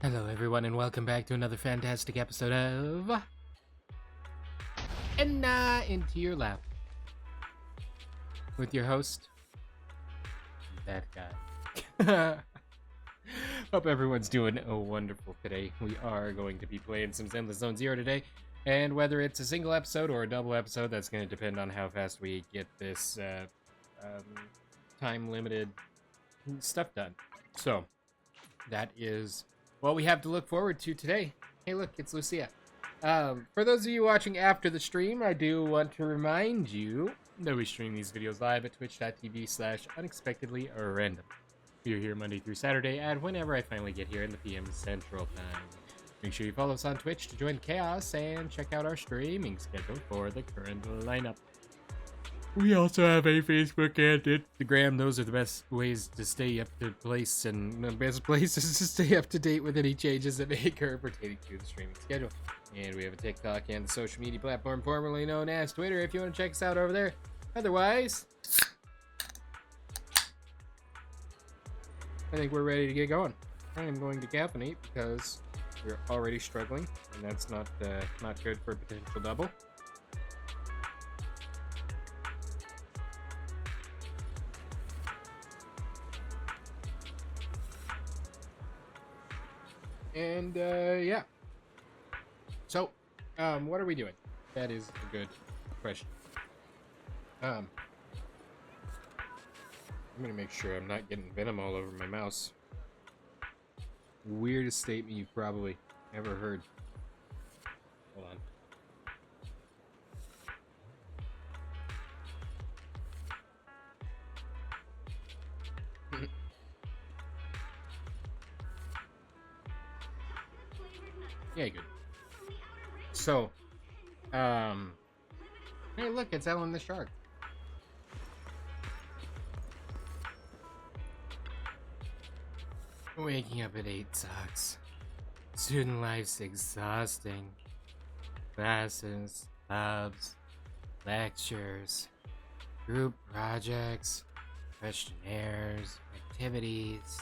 Hello everyone and welcome back to another fantastic episode of Into Your Lap with your host, that guy. Hope everyone's doing wonderful today. We are going to be playing some Zenless Zone Zero today, and whether it's a single episode or a double episode, that's going to depend on how fast we get this time-limited stuff done. So, that is what we have to look forward to today. Hey look, it's Lucia. For those of you watching after the stream, I do want to remind you that we stream these videos live at twitch.tv/unexpectedlyrandom. We're here Monday through Saturday at whenever I finally get here in the PM Central Time. Make sure you follow us on Twitch to join the chaos and check out our streaming schedule for the current lineup. We also have a Facebook and Instagram. Those are the best ways to stay up to place and the best places to stay up to date with any changes that may occur pertaining to the streaming schedule. And we have a TikTok and the social media platform formerly known as Twitter if you want to check us out over there. Otherwise, I think we're ready to get going. I am going to caffeinate because we're already struggling, and that's not good for a potential double. And, yeah. So, what are we doing? That is a good question. I'm gonna make sure I'm not getting venom all over my mouse. Weirdest statement you've probably ever heard. Hold on. Yeah, good. So, hey look, it's Ellen the Shark. Waking up at 8 sucks. Student life's exhausting. Classes, clubs, lectures, group projects, questionnaires, activities.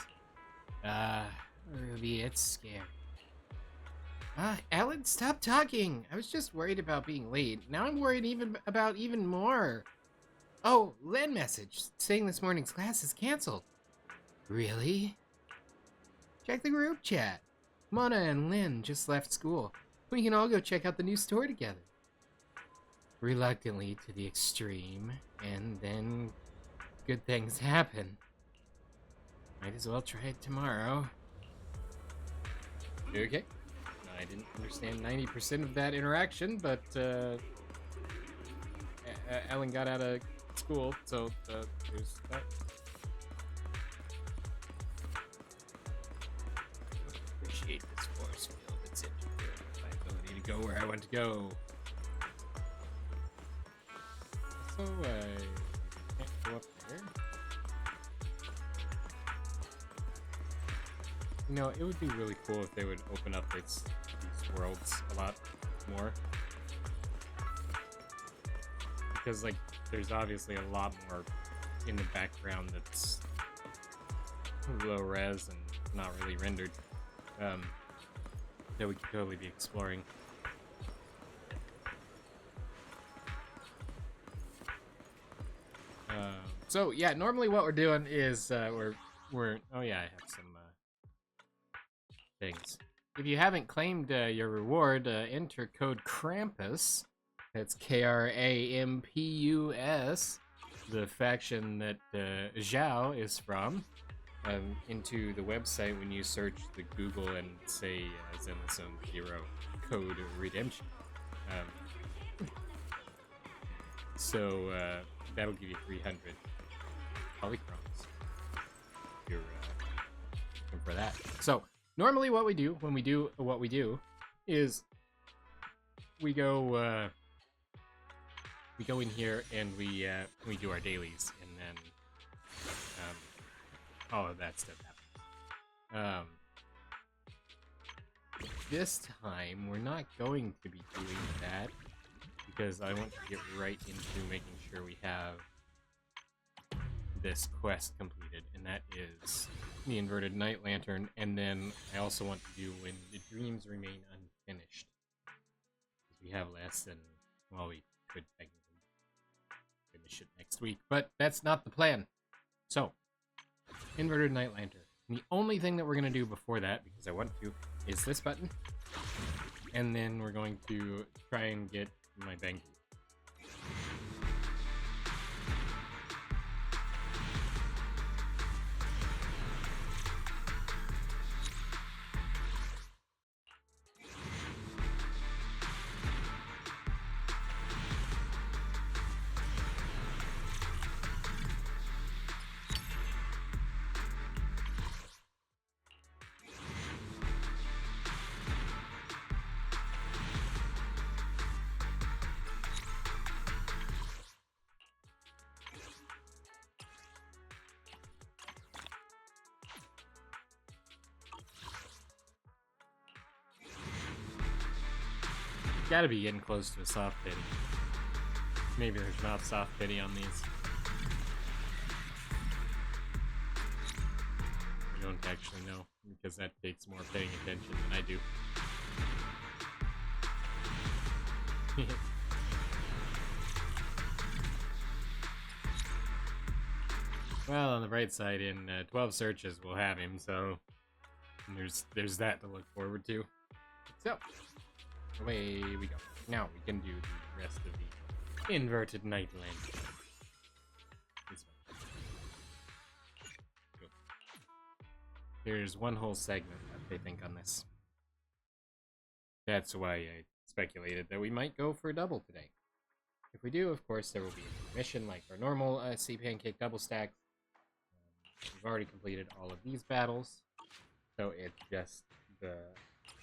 Ruby, it's scary. Ellen, stop talking! I was just worried about being late. Now I'm worried even more. Oh, Len message saying this morning's class is canceled. Really? Check the group chat. Mona and Lynn just left school. We can all go check out the new store together. Reluctantly to the extreme, and then good things happen. Might as well try it tomorrow. You okay? I didn't understand 90% of that interaction, but Ellen got out of school, so there's that. Appreciate this force field that's interfering with my ability to go where I want to go. So I can't go up there. You know, it would be really cool if they would open up these worlds a lot more. Because, like, there's obviously a lot more in the background that's low res and not really rendered that we could totally be exploring. So, yeah, normally what we're doing is we're oh yeah, I have some things. If you haven't claimed your reward, enter code Krampus. That's Krampus, the faction that Zhao is from, into the website when you search the Google and say Zenless Zone Zero code redemption. So that'll give you 300 polychrons if you're looking for that. So normally what we do when we do what we do is we go in here and we do our dailies, and then all of that stuff happens. This time we're not going to be doing that because I want to get right into making sure we have this quest completed, and that is the inverted night lantern, and then I also want to do when the dreams remain unfinished. We have less than, well, we could technically finish it next week, but that's not the plan. So, inverted night lantern. And the only thing that we're going to do before that, because I want to, is this button. And then we're going to try and get my bank. Gotta be getting close to a soft pity. Maybe there's not soft pity on these. I don't actually know, because that takes more paying attention than I do. Well, on the bright side, in 12 searches we'll have him, so there's that to look forward to. So, away we go. Now we can do the rest of the inverted night lantern. This one. Cool. There's one whole segment left, I think, on this. That's why I speculated that we might go for a double today. If we do, of course, there will be a mission like our normal Sea Pancake double stack. We've already completed all of these battles, so it's just the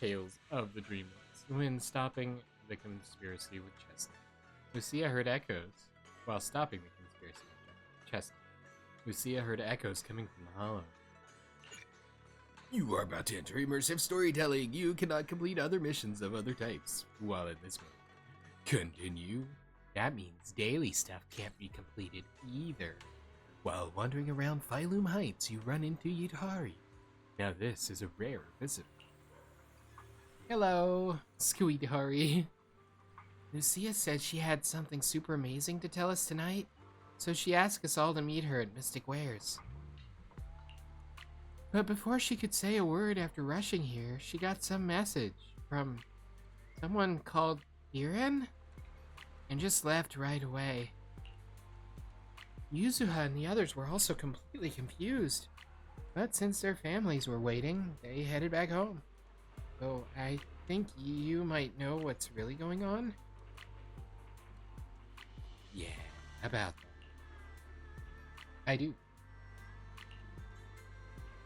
tales of the Dreamlands. When stopping the conspiracy with Chestnut, Lucia heard echoes. While stopping the conspiracy with Chestnut, Lucia heard echoes coming from the hollow. You are about to enter immersive storytelling. You cannot complete other missions of other types while in this mode. Continue. That means daily stuff can't be completed either. While wandering around Phylum Heights, you run into Yidhari. Now this is a rare visitor. Hello, Squeedhari. Lucia said she had something super amazing to tell us tonight, so she asked us all to meet her at Mystic Wares. But before she could say a word after rushing here, she got some message from someone called Iren, and just left right away. Yuzuha and the others were also completely confused, but since their families were waiting, they headed back home. So I think you might know what's really going on? Yeah, about that. I do.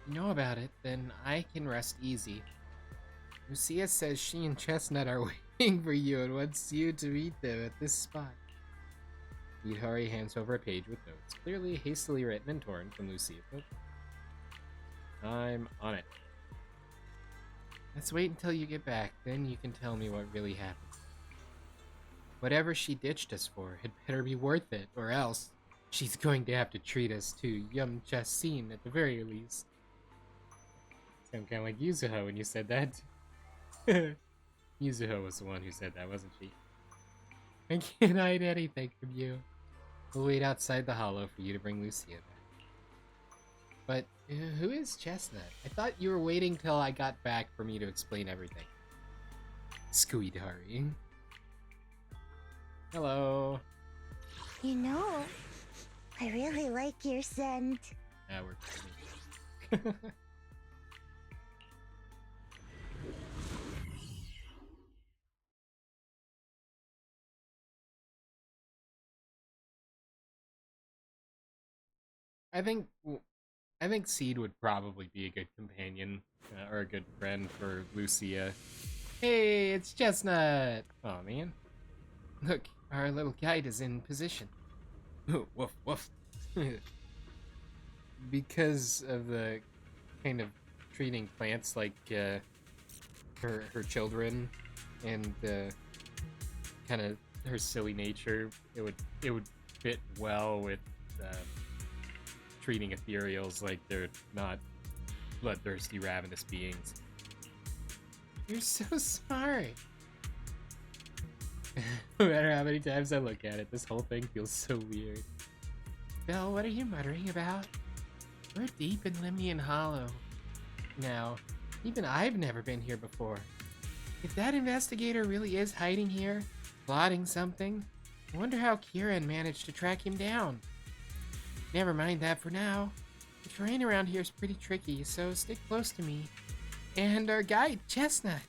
You know about it, then I can rest easy. Lucia says she and Chestnut are waiting for you and wants you to meet them at this spot. Yidhari hands over a page with notes, clearly hastily written and torn from Lucia. I'm on it. Let's wait until you get back, then you can tell me what really happened. Whatever she ditched us for, it better be worth it, or else she's going to have to treat us to Yum Chassin at the very least. Sound kind of like Yuzuha when you said that. Yuzuha was the one who said that, wasn't she? I can't hide anything from you. We'll wait outside the hollow for you to bring Lucia back. But who is Chestnut? I thought you were waiting till I got back for me to explain everything. Squeedhari. Hello. You know, I really like your scent. That works for me. I think Seed would probably be a good companion or a good friend for Lucia. Hey, it's Chestnut. Oh man, look, our little guide is in position. Woof woof. Because of the kind of treating plants like her children and kind of her silly nature, it would fit well with treating ethereals like they're not bloodthirsty, ravenous beings. You're so smart. No matter how many times I look at it, this whole thing feels so weird. Bill, what are you muttering about? We're deep in Limnian Hollow. Now, even I've never been here before. If that investigator really is hiding here, plotting something, I wonder how Kieran managed to track him down. Never mind that for now. The terrain around here is pretty tricky, so stick close to me. And our guide, Chestnut.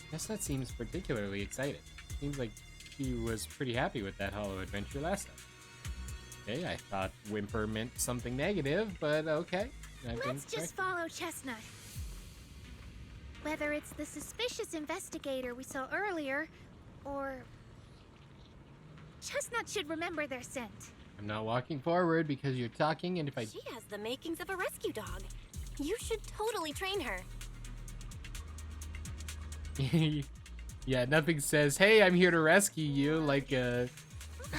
Chestnut seems particularly excited. Seems like she was pretty happy with that hollow adventure last time. Okay, I thought whimper meant something negative, but okay. Let's just follow Chestnut. Whether it's the suspicious investigator we saw earlier, or... Chestnut should remember their scent. I'm not walking forward because you're talking, and if I... She has the makings of a rescue dog. You should totally train her. Yeah, nothing says, hey, I'm here to rescue you, like a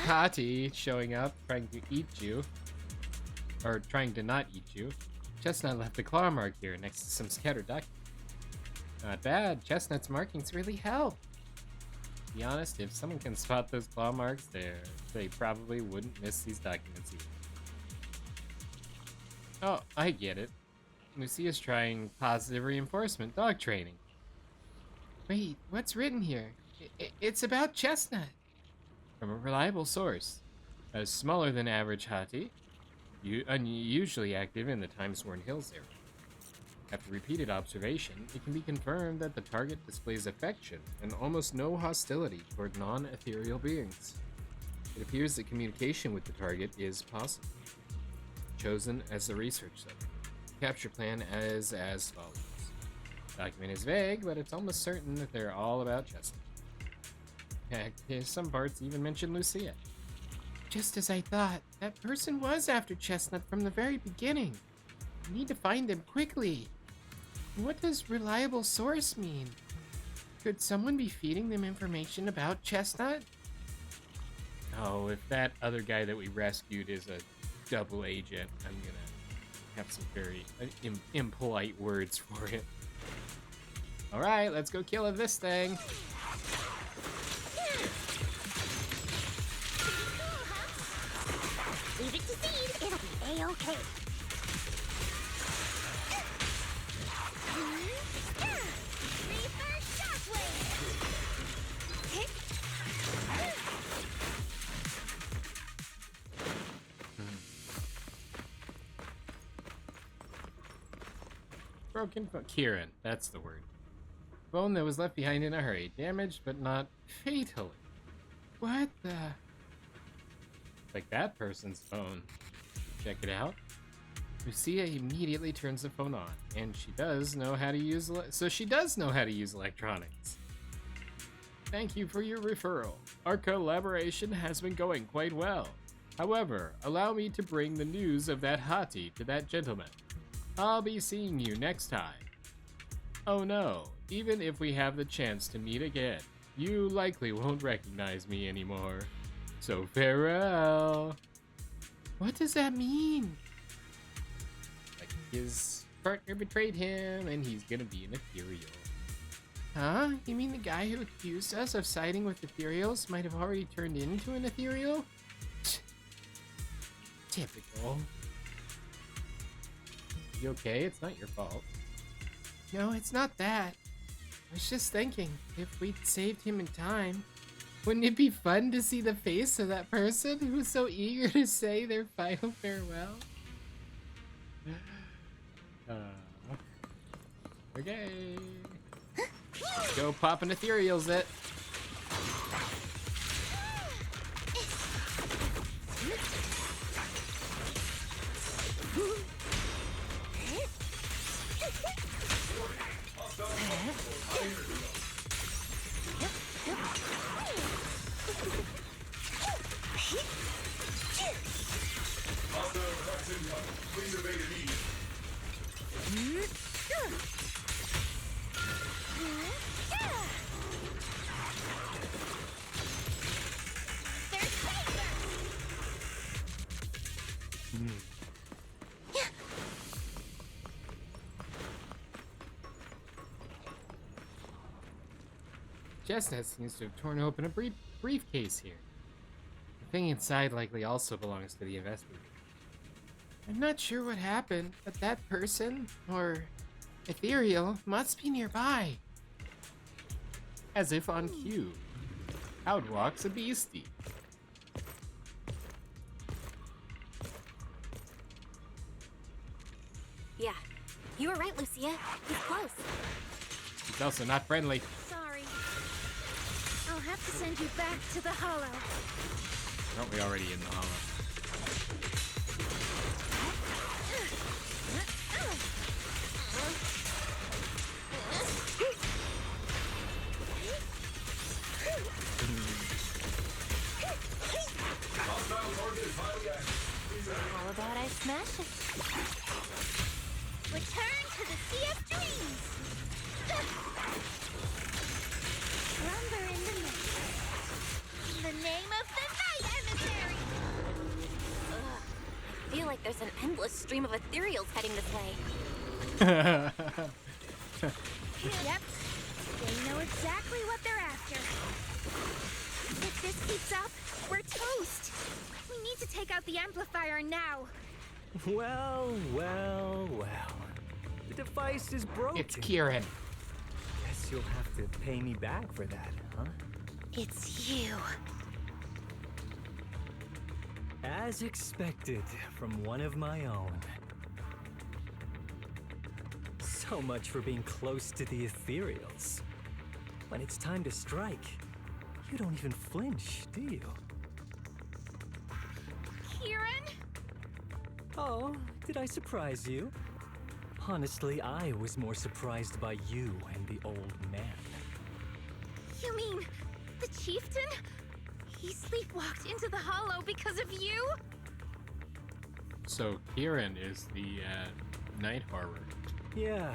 hottie showing up, trying to eat you. Or trying to not eat you. Chestnut left a claw mark here next to some scattered documents. Not bad. Chestnut's markings really help. To be honest, if someone can spot those claw marks there, they probably wouldn't miss these documents either. Oh, I get it. Lucia's trying positive reinforcement dog training. Wait, what's written here? It's about Chestnut. From a reliable source. A smaller than average hottie. Unusually active in the Time-Sworn Hills area. After repeated observation, it can be confirmed that the target displays affection and almost no hostility toward non-ethereal beings. It appears that communication with the target is possible. Chosen as the research subject. Capture plan as follows. Document is vague, but it's almost certain that they're all about Chestnut. Heck, some parts even mention Lucia. Just as I thought, that person was after Chestnut from the very beginning. We need to find them quickly. What does reliable source mean? Could someone be feeding them information about Chestnut? Oh, if that other guy that we rescued is a double agent, I'm gonna have some very impolite words for it. Alright, let's go kill this thing. Leave it to Seed. It'll be A-okay. Broken phone. Kieran, that's the word. Phone that was left behind in a hurry. Damaged, but not fatally. What the... Like that person's phone. Check it out. Lucia immediately turns the phone on, and she does know how to use electronics. Thank you for your referral. Our collaboration has been going quite well. However, allow me to bring the news of that hottie to that gentleman. I'll be seeing you next time. Oh no, even if we have the chance to meet again, you likely won't recognize me anymore. So farewell. What does that mean? Like his partner betrayed him and he's gonna be an Ethereal. Huh? You mean the guy who accused us of siding with Ethereals might have already turned into an Ethereal? Typical. You okay? It's not your fault. No, it's not that. I was just thinking, if we'd saved him in time, wouldn't it be fun to see the face of that person who was so eager to say their final farewell? Okay. Let's go pop an Ethereal's it. Chestnut seems to have torn open a briefcase here. The thing inside likely also belongs to the investigator. I'm not sure what happened, but that person, or Ethereal, must be nearby. As if on cue, out walks a beastie. Yeah, you were right, Lucia. He's close. He's also not friendly. Sorry. I'll have to send you back to the Hollow. Aren't we already in the hollow? How about I smash it? Return to the Sea of Dreams! Slumber in the night. The name of the night emissary! Ugh. I feel like there's an endless stream of ethereals heading this way. Yep. They know exactly what they're after. If this keeps up, we're toast. We need to take out the amplifier now. Well. The device is broken. It's Kieran. Guess you'll have to pay me back for that, huh? It's you. As expected from one of my own. So much for being close to the ethereals. When it's time to strike, you don't even flinch, do you? Kieran? Oh, did I surprise you? Honestly, I was more surprised by you and the old man. You mean the chieftain? He sleepwalked into the Hollow because of you? So Kieran is the night horror. Yeah,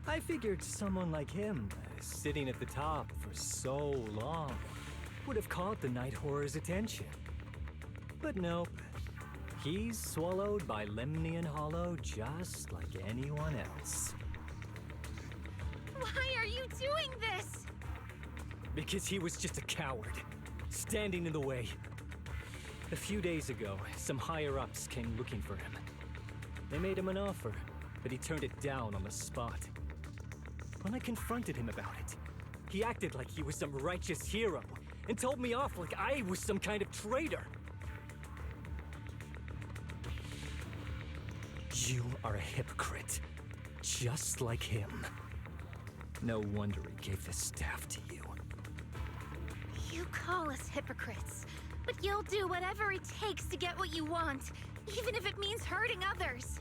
I figured someone like him, sitting at the top for so long, would have caught the night horror's attention. But nope. He's swallowed by Lemnian Hollow just like anyone else. Why are you doing this? Because he was just a coward, standing in the way. A few days ago, some higher-ups came looking for him. They made him an offer, but he turned it down on the spot. When I confronted him about it, he acted like he was some righteous hero and told me off like I was some kind of traitor. You are a hypocrite, just like him. No wonder he gave the staff to you. You call us hypocrites, but you'll do whatever it takes to get what you want, even if it means hurting others.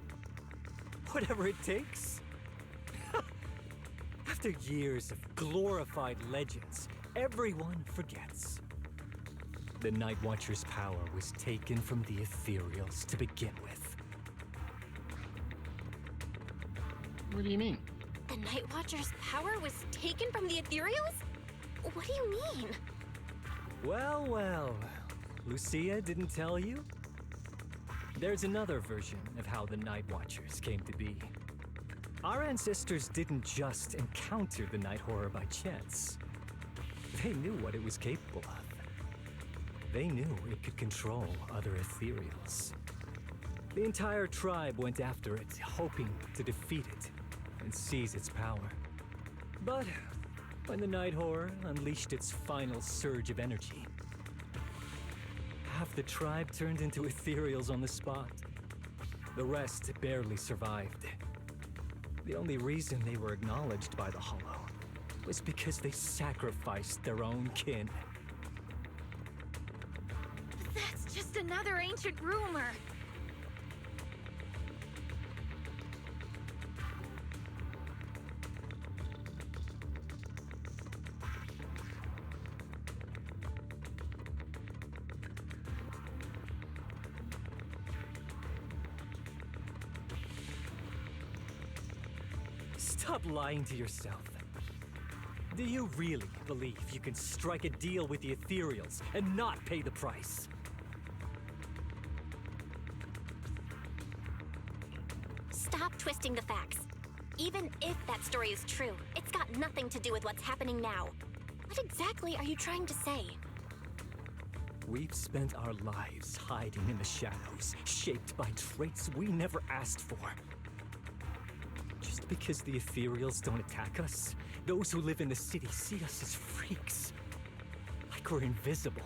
Whatever it takes. After years of glorified legends, everyone forgets. The Night Watcher's power was taken from the Ethereals to begin with. What do you mean? The Night Watcher's power was taken from the ethereals? What do you mean? Well. Lucia didn't tell you? There's another version of how the Night Watchers came to be. Our ancestors didn't just encounter the Night Horror by chance. They knew what it was capable of. They knew it could control other ethereals. The entire tribe went after it, hoping to defeat it and seize its power. But when the Night Horror unleashed its final surge of energy, half the tribe turned into ethereals on the spot. The rest barely survived. The only reason they were acknowledged by the Hollow was because they sacrificed their own kin. But that's just another ancient rumor. Stop lying to yourself. Do you really believe you can strike a deal with the Ethereals and not pay the price? Stop twisting the facts. Even if that story is true, it's got nothing to do with what's happening now. What exactly are you trying to say? We've spent our lives hiding in the shadows, shaped by traits we never asked for. Just because the Ethereals don't attack us, those who live in the city see us as freaks. Like we're invisible.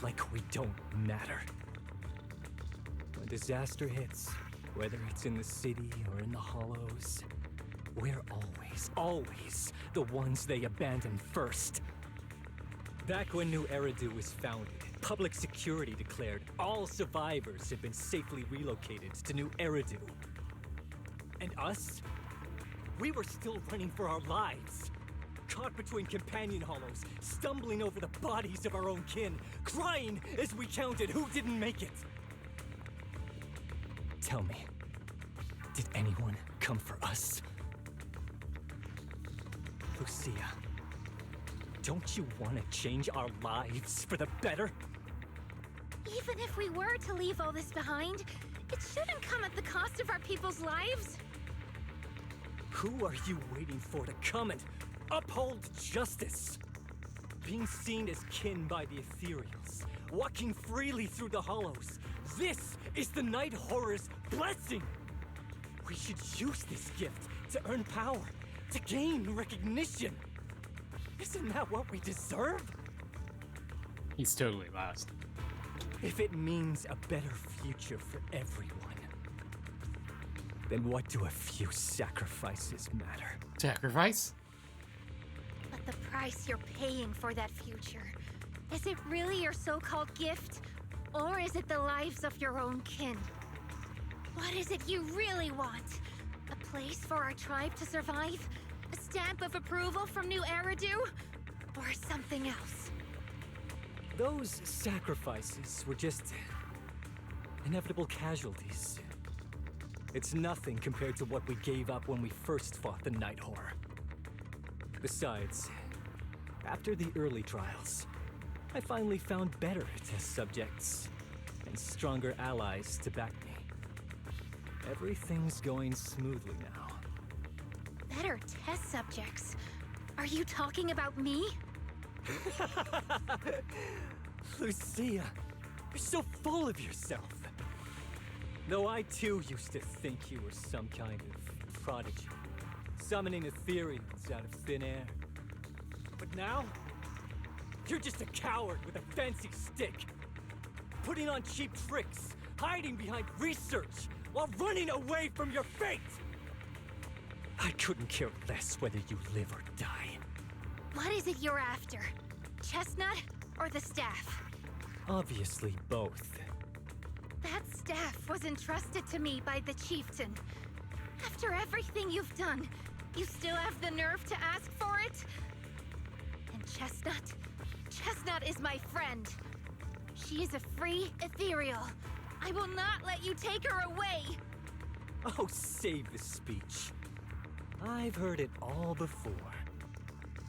Like we don't matter. When disaster hits, whether it's in the city or in the hollows, we're always the ones they abandon first. Back when New Eridu was founded, public security declared all survivors had been safely relocated to New Eridu. And us? We were still running for our lives. Caught between companion hollows, stumbling over the bodies of our own kin, crying as we counted who didn't make it. Tell me, did anyone come for us? Lucia, don't you want to change our lives for the better? Even if we were to leave all this behind, it shouldn't come at the cost of our people's lives. Who are you waiting for to come and uphold justice? Being seen as kin by the Ethereals, walking freely through the hollows. This is the Night Horror's blessing! We should use this gift to earn power, to gain recognition. Isn't that what we deserve? He's totally lost. If it means a better future for everyone, then what do a few sacrifices matter? Sacrifice? But the price you're paying for that future, is it really your so-called gift? Or is it the lives of your own kin? What is it you really want? A place for our tribe to survive? A stamp of approval from New Eridu? Or something else? Those sacrifices were just inevitable casualties. It's nothing compared to what we gave up when we first fought the Night Horror. Besides, after the early trials, I finally found better test subjects and stronger allies to back me. Everything's going smoothly now. Better test subjects? Are you talking about me? Lucia, you're so full of yourself. Though I too used to think you were some kind of prodigy, summoning Ethereals out of thin air. But now, you're just a coward with a fancy stick, putting on cheap tricks, hiding behind research, while running away from your fate! I couldn't care less whether you live or die. What is it you're after? Chestnut or the staff? Obviously both. That staff was entrusted to me by the chieftain. After everything you've done, you still have the nerve to ask for it? And Chestnut? Chestnut is my friend. She is a free Ethereal. I will not let you take her away! Oh, save the speech. I've heard it all before.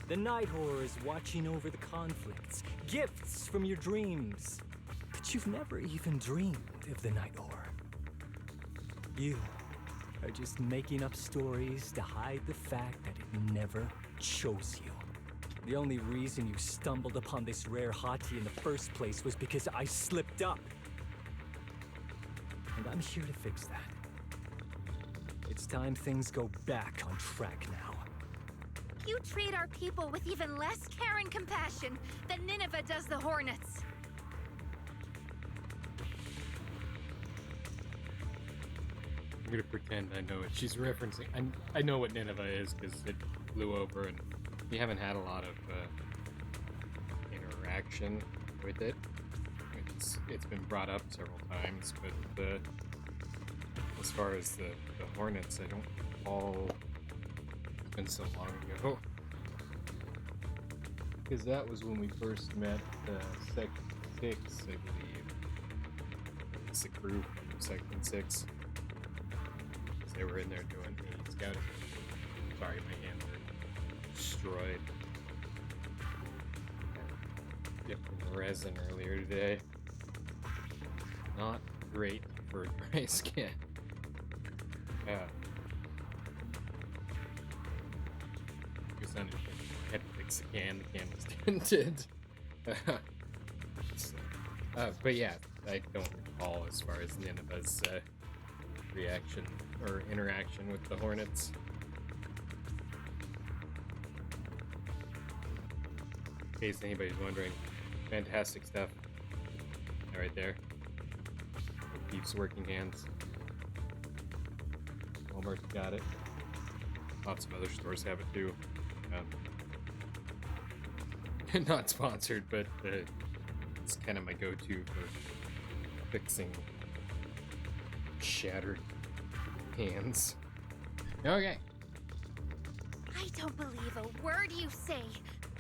The Night Horror is watching over the conflicts, gifts from your dreams. But you've never even dreamed of the Night Horror. You are just making up stories to hide the fact that it never chose you. The only reason you stumbled upon this rare hottie in the first place was because I slipped up. And I'm here to fix that. It's time things go back on track now. You treat our people with even less care and compassion than Nineveh does the Hornets. I'm gonna pretend I know it. She's referencing. I know what Nineveh is because it flew over, and we haven't had a lot of interaction with it. It's been brought up several times, but as far as the Hornets, I don't recall. It's been so long ago. Because that was when we first met Section 6, I believe. It's the crew from Section 6. They were in there doing the scouting. Sorry, my hands are destroyed. Dipped in resin earlier today. Not great for dry skin. Yeah. I had to pick fix the can was dented. But yeah, I don't recall as far as Nineveh's reaction or interaction with the Hornets. In case anybody's wondering, fantastic stuff. Right there. Keeps working hands. Walmart's got it. Lots of other stores have it too. Not sponsored, but it's kind of my go-to for fixing shattered hands. Okay. I don't believe a word you say,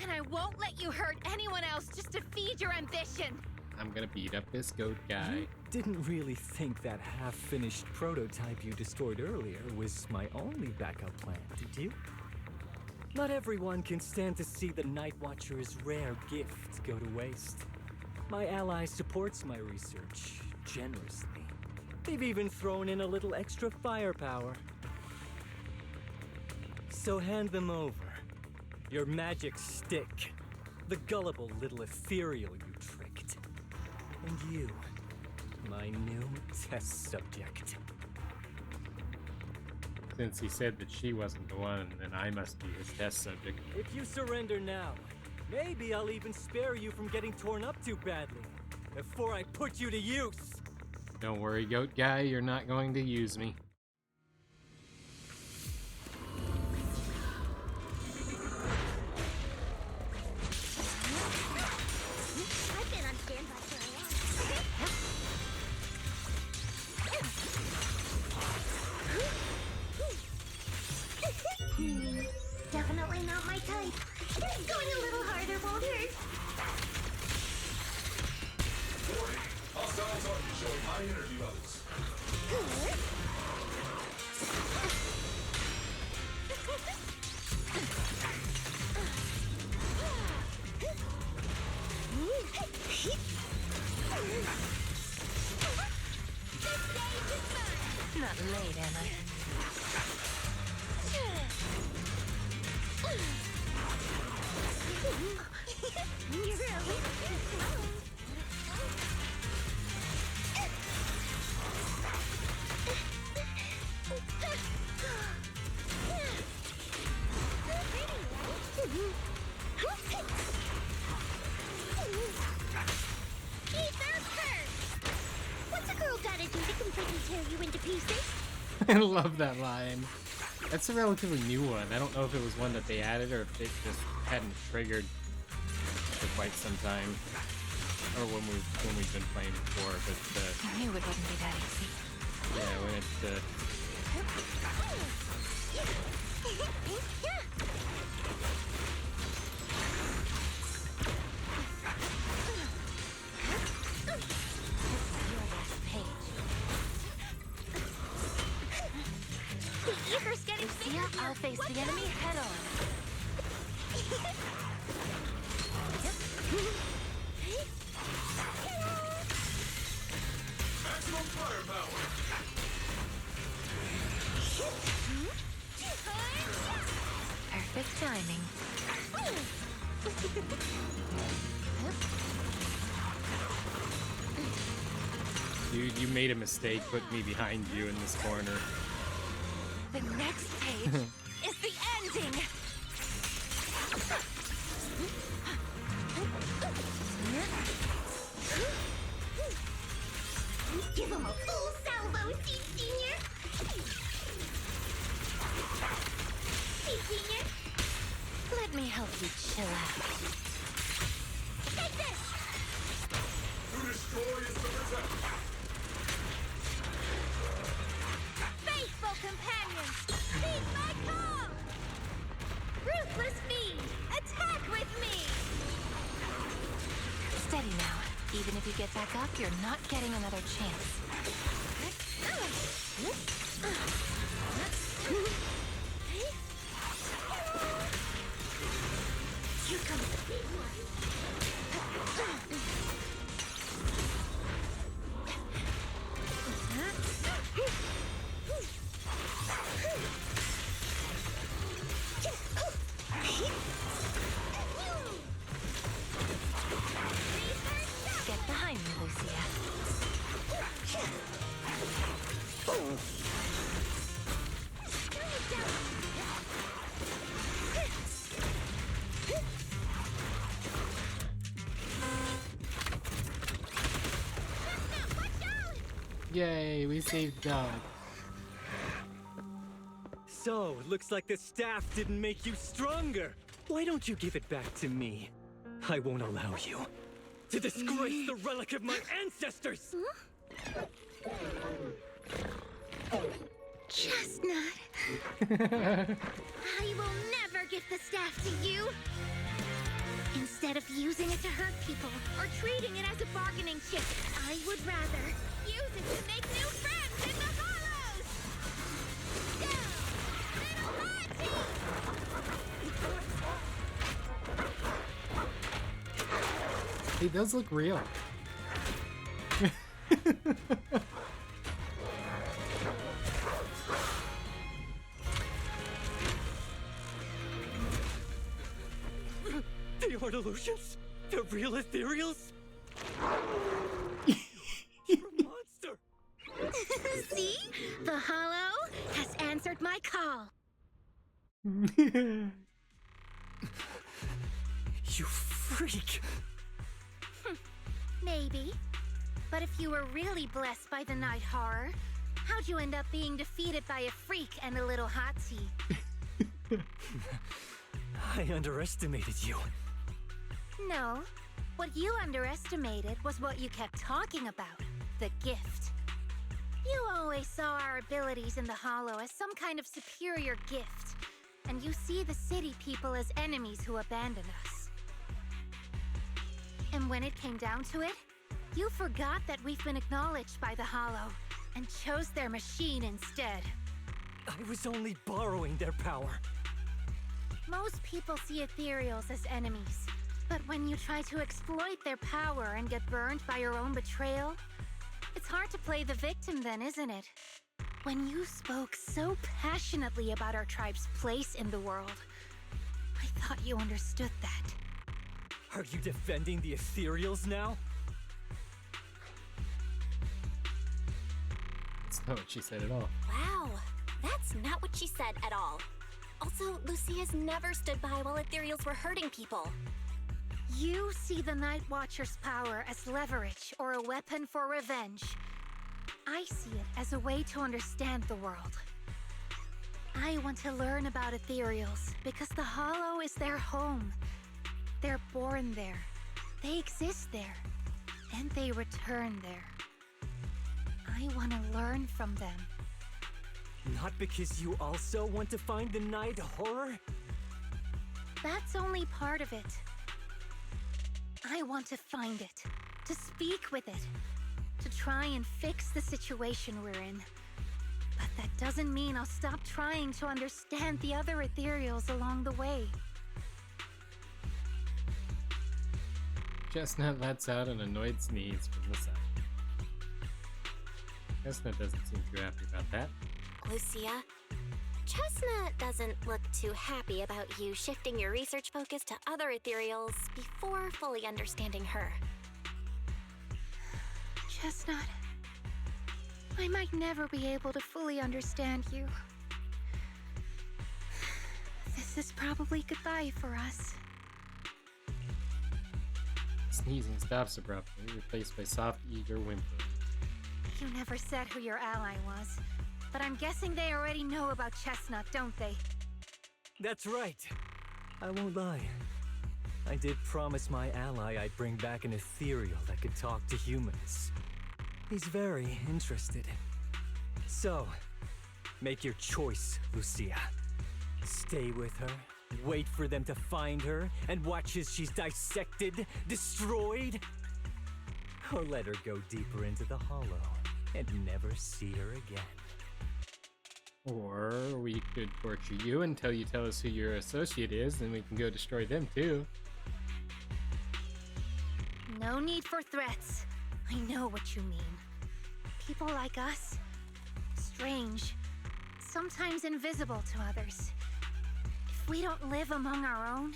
and I won't let you hurt anyone else just to feed your ambition. I'm gonna beat up this goat guy. You didn't really think that half-finished prototype you destroyed earlier was my only backup plan, did you? Not everyone can stand to see the Night Watcher's rare gift go to waste. My ally supports my research generously. They've even thrown in a little extra firepower. So hand them over. Your magic stick. The gullible little Ethereal you tricked. And you, my new test subject. Since he said that she wasn't the one, then I must be his test subject. If you surrender now, maybe I'll even spare you from getting torn up too badly before I put you to use. Don't worry, goat guy, you're not going to use me. I've been on standby for a while. Definitely not my type. Going a little harder won't hurt. Warning, hostile target showing high energy levels. Not late, am I? You're really What's a girl gotta do to completely tear you into pieces? I love that line. That's a relatively new one. I don't know if it was one that they added or if it just hadn't triggered for quite some time. Or when we've been playing before, but I knew it wouldn't be that easy. yeah, when it's Eager's getting Lucia, I'll face the enemy head on. Maximum firepower. Perfect timing. Dude, you made a mistake putting me behind you in this corner. The next stage is the ending. Give him a full salvo, Senior. Senior. Let me help you chill out. Take this. To destroy is to protect. Faithful companions, feed my call! Ruthless feed, attack with me! Steady now. Even if you get back up, you're not getting another chance. Here comes the big one. Yay, we saved dog. So, looks like the staff didn't make you stronger. Why don't you give it back to me? I won't allow you to disgrace the relic of my ancestors! Chestnut. I will never give the staff to you. Instead of using it to hurt people or treating it as a bargaining chip, I would rather use it to make new friends in the hollows. Go, little Hachi! He does look real. They are illusions? The real Ethereals? You're a monster! See? The hollow has answered my call. You freak! Maybe. But if you were really blessed by the night horror, how'd you end up being defeated by a freak and a little hot tea? I underestimated you. No. What you underestimated was what you kept talking about. The gift. You always saw our abilities in the Hollow as some kind of superior gift. And you see the city people as enemies who abandoned us. And when it came down to it, you forgot that we've been acknowledged by the Hollow and chose their machine instead. I was only borrowing their power. Most people see Ethereals as enemies. But when you try to exploit their power and get burned by your own betrayal, it's hard to play the victim then, isn't it? When you spoke so passionately about our tribe's place in the world, I thought you understood that. Are you defending the Ethereals now? That's not what she said at all. Wow, that's not what she said at all. Also, Lucia's never stood by while Ethereals were hurting people. You see the Night Watcher's power as leverage or a weapon for revenge. I see it as a way to understand the world. I want to learn about Ethereals because the Hollow is their home. They're born there, they exist there, and they return there. I want to learn from them. Not because you also want to find the night horror? That's only part of it. I want to find it, to speak with it, to try and fix the situation we're in. But that doesn't mean I'll stop trying to understand the other Ethereals along the way. Chestnut lets out an annoyed sneeze from the side. Chestnut doesn't seem too happy about that. Lucia, Chestnut doesn't look too happy about you shifting your research focus to other Ethereals before fully understanding her. Chestnut, I might never be able to fully understand you. This is probably goodbye for us. Sneezing stops abruptly, replaced by soft, eager whimpering. You never said who your ally was, but I'm guessing they already know about Chestnut, don't they? That's right. I won't lie. I did promise my ally I'd bring back an Ethereal that could talk to humans. He's very interested. So, make your choice, Lucia. Stay with her, wait for them to find her, and watch as she's dissected, destroyed? Or let her go deeper into the Hollow and never see her again. Or we could torture you until you tell us who your associate is, then we can go destroy them too. No need for threats. I know what you mean. People like us, strange, sometimes invisible to others. If we don't live among our own,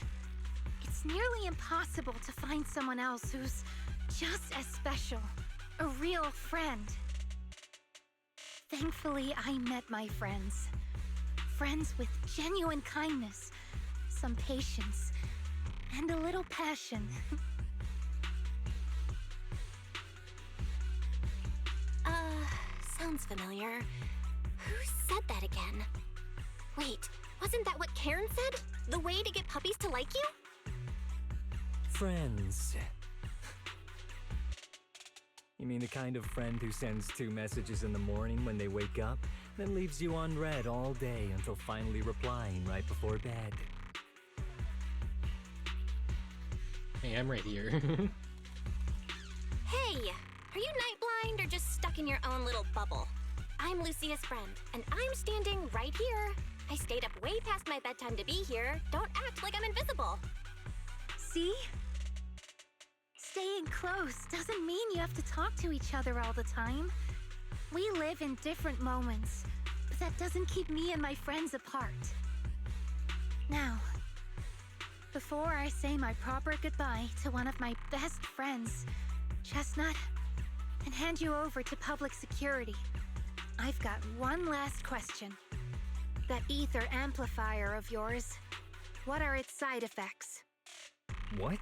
it's nearly impossible to find someone else who's just as special, a real friend. Thankfully, I met my friends. Friends with genuine kindness, some patience, and a little passion. sounds familiar. Who said that again? Wait, wasn't that what Karen said? The way to get puppies to like you? Friends. You mean the kind of friend who sends 2 messages in the morning when they wake up, then leaves you unread all day until finally replying right before bed? Hey, I'm right here. Hey, are you night blind or just stuck in your own little bubble? I'm Lucia's friend, and I'm standing right here. I stayed up way past my bedtime to be here. Don't act like I'm invisible. See? Staying close doesn't mean you have to talk to each other all the time. We live in different moments, but that doesn't keep me and my friends apart. Now, before I say my proper goodbye to one of my best friends, Chestnut, and hand you over to public security, I've got one last question. That ether amplifier of yours, what are its side effects? What?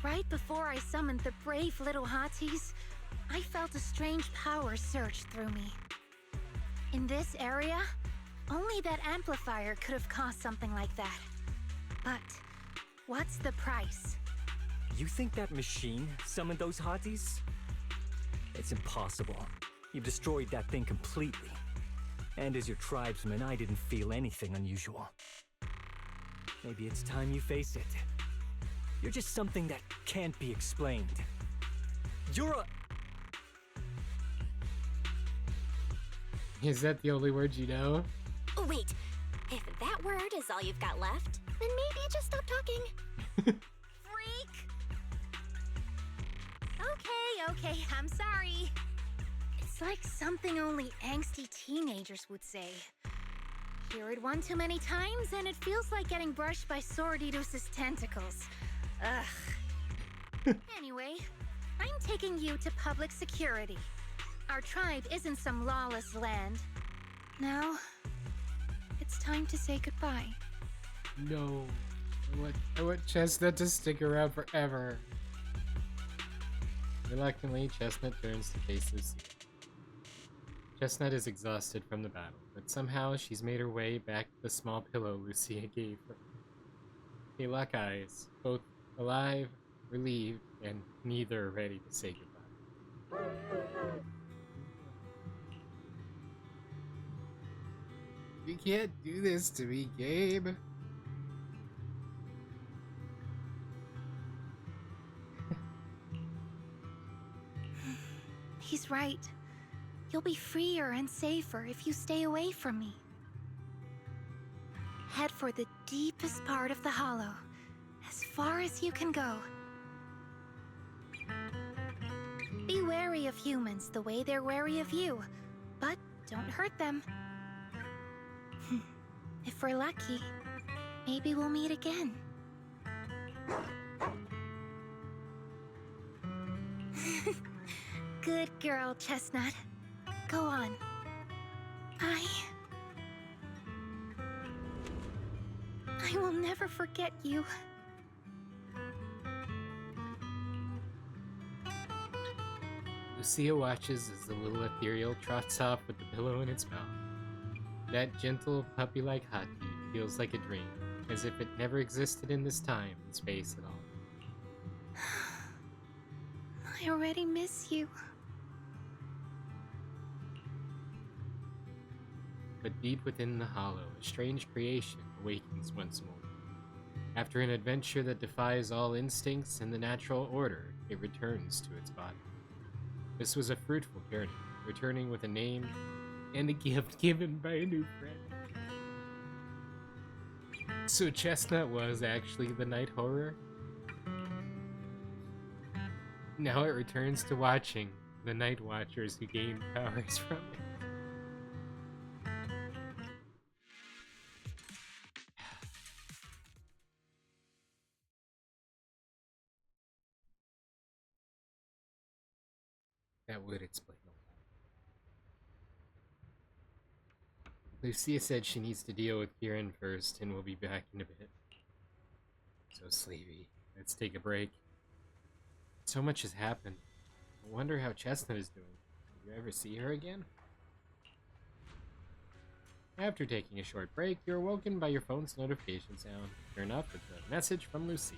Right before I summoned the brave little hotties, I felt a strange power surge through me. In this area, only that amplifier could have caused something like that. But what's the price? You think that machine summoned those hotties? It's impossible. You've destroyed that thing completely. And as your tribesman, I didn't feel anything unusual. Maybe it's time you face it. You're just something that can't be explained. You're a... Is that the only word you know? Oh, wait. If that word is all you've got left, then maybe just stop talking. Freak! Okay, I'm sorry. It's like something only angsty teenagers would say. Hear it one too many times, and it feels like getting brushed by Swordidus' tentacles. Ugh. Anyway, I'm taking you to public security. Our tribe isn't some lawless land. Now, it's time to say goodbye. No. I want Chestnut to stick around forever. Reluctantly, Chestnut turns to face Lucia. Chestnut is exhausted from the battle, but somehow she's made her way back to the small pillow Lucia gave her. They lock eyes, both alive, relieved, and neither ready to say goodbye. You can't do this to me, Gabe. He's right. You'll be freer and safer if you stay away from me. Head for the deepest part of the hollow, as far as you can go. Be wary of humans the way they're wary of you, but don't hurt them. If we're lucky, maybe we'll meet again. Good girl, Chestnut. Go on. I will never forget you. Lucia watches as the little Ethereal trots off with the pillow in its mouth. That gentle, puppy-like hottie feels like a dream, as if it never existed in this time and space at all. I already miss you. But deep within the hollow, a strange creation awakens once more. After an adventure that defies all instincts and the natural order, it returns to its body. This was a fruitful journey, returning with a name and a gift given by a new friend. So Chestnut was actually the night horror? Now it returns to watching the night watchers who gained powers from it. That would explain a lot. Lucia said she needs to deal with Kieran first, and we'll be back in a bit. So sleepy. Let's take a break. So much has happened. I wonder how Chestnut is doing. you ever see her again? After taking a short break, you're awoken by your phone's notification sound. Turn up with a message from Lucia.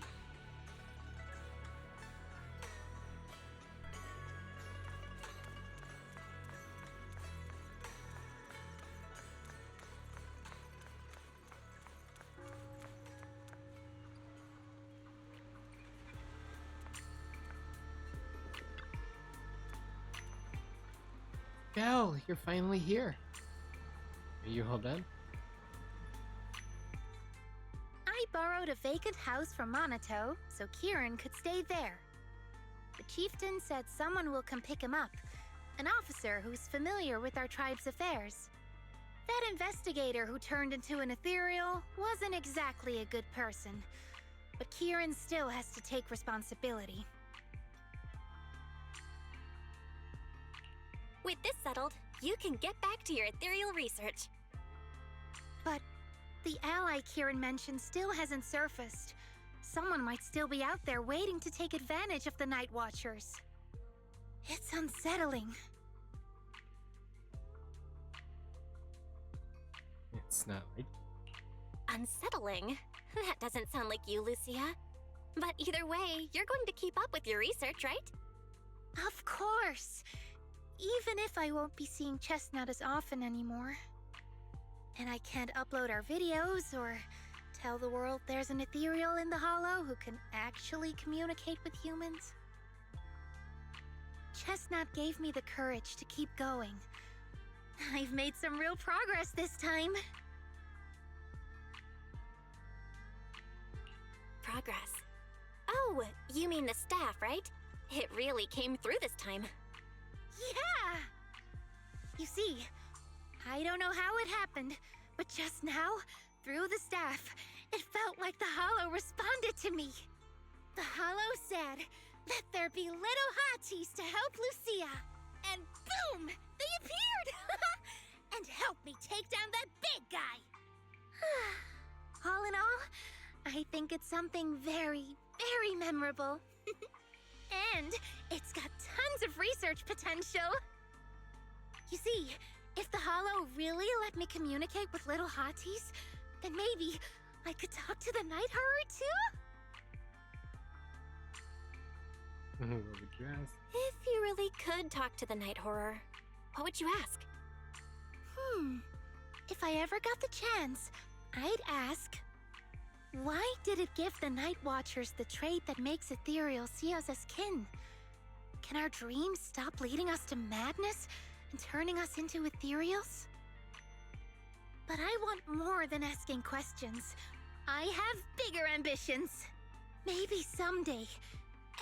Belle, you're finally here. Are you all done? I borrowed a vacant house from Monato so Kieran could stay there. The chieftain said someone will come pick him up, an officer who's familiar with our tribe's affairs. That investigator who turned into an Ethereal wasn't exactly a good person, but Kieran still has to take responsibility. With this settled, you can get back to your ethereal research. But the ally Kieran mentioned still hasn't surfaced. Someone might still be out there waiting to take advantage of the Night Watchers. It's unsettling. It's not like... Unsettling? That doesn't sound like you, Lucia. But either way, you're going to keep up with your research, right? Of course! Even if I won't be seeing Chestnut as often anymore. And I can't upload our videos or tell the world there's an Ethereal in the Hollow who can actually communicate with humans. Chestnut gave me the courage to keep going. I've made some real progress this time. Progress. Oh, you mean the staff, right? It really came through this time. Yeah! You see, I don't know how it happened, but just now, through the staff, it felt like the Hollow responded to me. The Hollow said, "Let there be little hotties to help Lucia." And boom! They appeared! And helped me take down that big guy! All in all, I think it's something very, very memorable. And it's got tons of research potential. You see, if the Hollow really let me communicate with little hotties, then maybe I could talk to the Night Horror too? What would you ask? If you really could talk to the Night Horror, what would you ask? If I ever got the chance, I'd ask, why did it give the Night Watchers the trait that makes Ethereal see us as kin? Can our dreams stop leading us to madness and turning us into Ethereals? But I want more than asking questions. I have bigger ambitions. Maybe someday,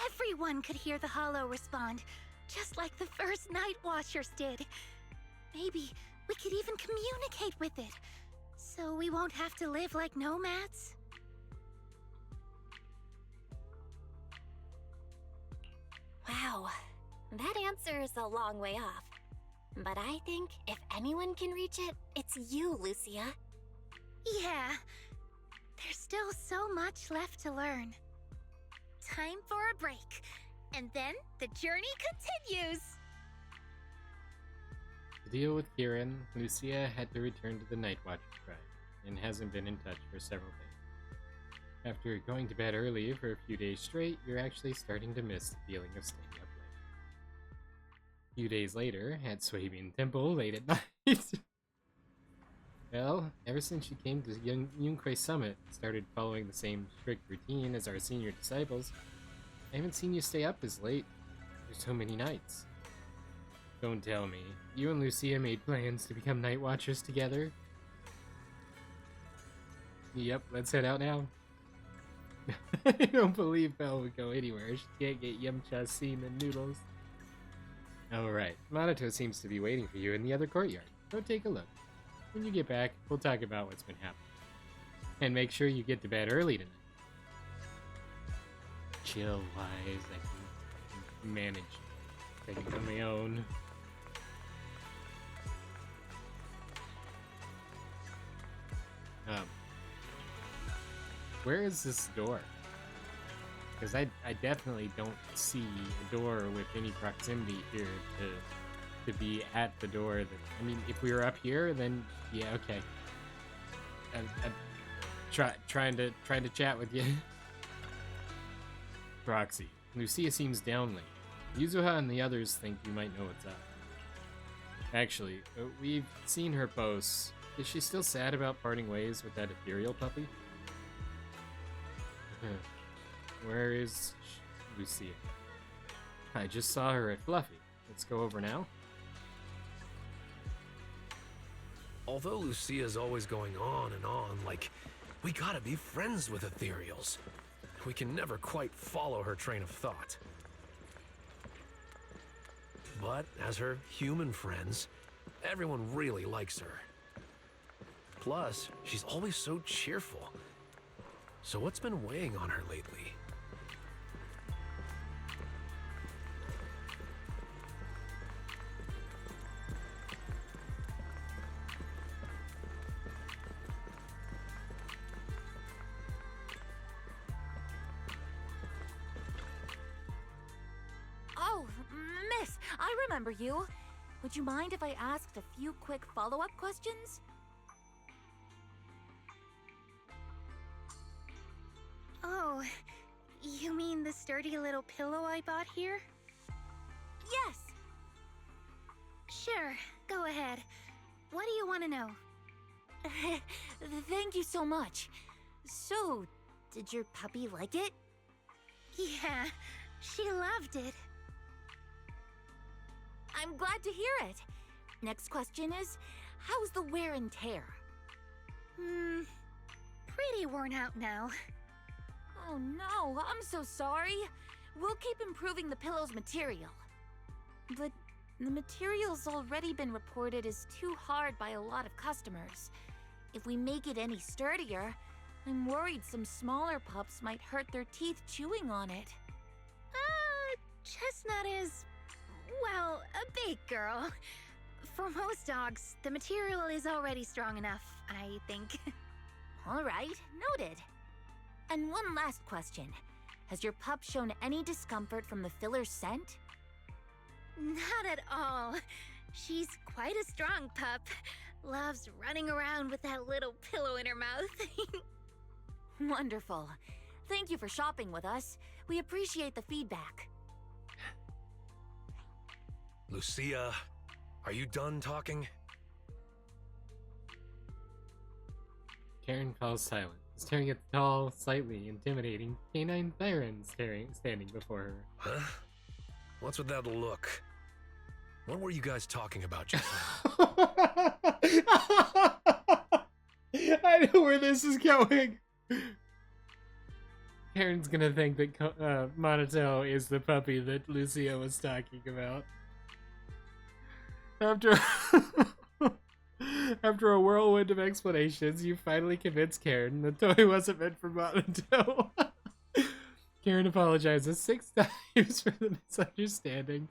everyone could hear the Hollow respond, just like the first Night Watchers did. Maybe we could even communicate with it, so we won't have to live like nomads. Wow, that answer is a long way off. But I think if anyone can reach it, it's you, Lucia. Yeah, there's still so much left to learn. Time for a break, and then the journey continues! To deal with Kieran, Lucia had to return to the Night Watcher tribe, and hasn't been in touch for several days. After going to bed early for a few days straight, you're actually starting to miss the feeling of staying up late. A few days later, at Swabian Temple late at night. Well, ever since she came to Yunkai Summit and started following the same strict routine as our senior disciples, I haven't seen you stay up as late for so many nights. Don't tell me, you and Lucia made plans to become Night Watchers together? Yep, let's head out now. I don't believe Belle would go anywhere. She can't get yumcha semen noodles. Alright, Monato seems to be waiting for you in the other courtyard. Go take a look. When you get back, we'll talk about what's been happening. And make sure you get to bed early tonight. Chill-wise, I can manage things on my own. Where is this door? Because I definitely don't see a door with any proximity here to to be at the door. Then, I mean, if we were up here, then yeah, okay. I'm trying to chat with you. Proxy. Lucia seems downly. Yuzuha and the others think you might know what's up. Actually, we've seen her posts. Is she still sad about parting ways with that Ethereal puppy? Where is Lucia? I just saw her at Fluffy. Let's go over now. Although Lucia's always going on and on, like, we gotta be friends with Ethereals. We can never quite follow her train of thought. But as her human friends, everyone really likes her. Plus, she's always so cheerful. So what's been weighing on her lately? Oh, miss, I remember you. Would you mind if I asked a few quick follow-up questions? Oh, you mean the sturdy little pillow I bought here? Yes. Sure, go ahead. What do you want to know? Thank you so much. So, did your puppy like it? Yeah, she loved it. I'm glad to hear it. Next question is, how's the wear and tear? Pretty worn out now. Oh no, I'm so sorry. We'll keep improving the pillow's material. But the material's already been reported as too hard by a lot of customers. If we make it any sturdier, I'm worried some smaller pups might hurt their teeth chewing on it. Chestnut is, well, a big girl. For most dogs, the material is already strong enough, I think. All right, noted. And one last question. Has your pup shown any discomfort from the filler's scent? Not at all. She's quite a strong pup. Loves running around with that little pillow in her mouth. Wonderful. Thank you for shopping with us. We appreciate the feedback. Lucia, are you done talking? Karen falls silent, staring at the tall, slightly intimidating canine Thyron standing before her. Huh? What's with that look? What were you guys talking about just now? I know where this is going. Karen's gonna think that Monato is the puppy that Lucia was talking about. After a whirlwind of explanations, you finally convinced Karen the toy wasn't meant for Monato. Karen apologizes 6 times for the misunderstanding,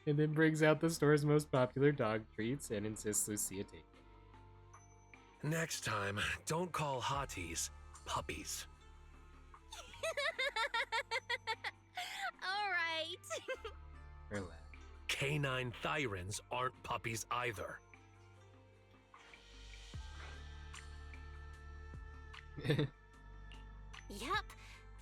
and then brings out the store's most popular dog treats and insists Lucia take them. Next time, don't call hotties puppies. All right. Relax. Canine Thyrans aren't puppies either. Yup.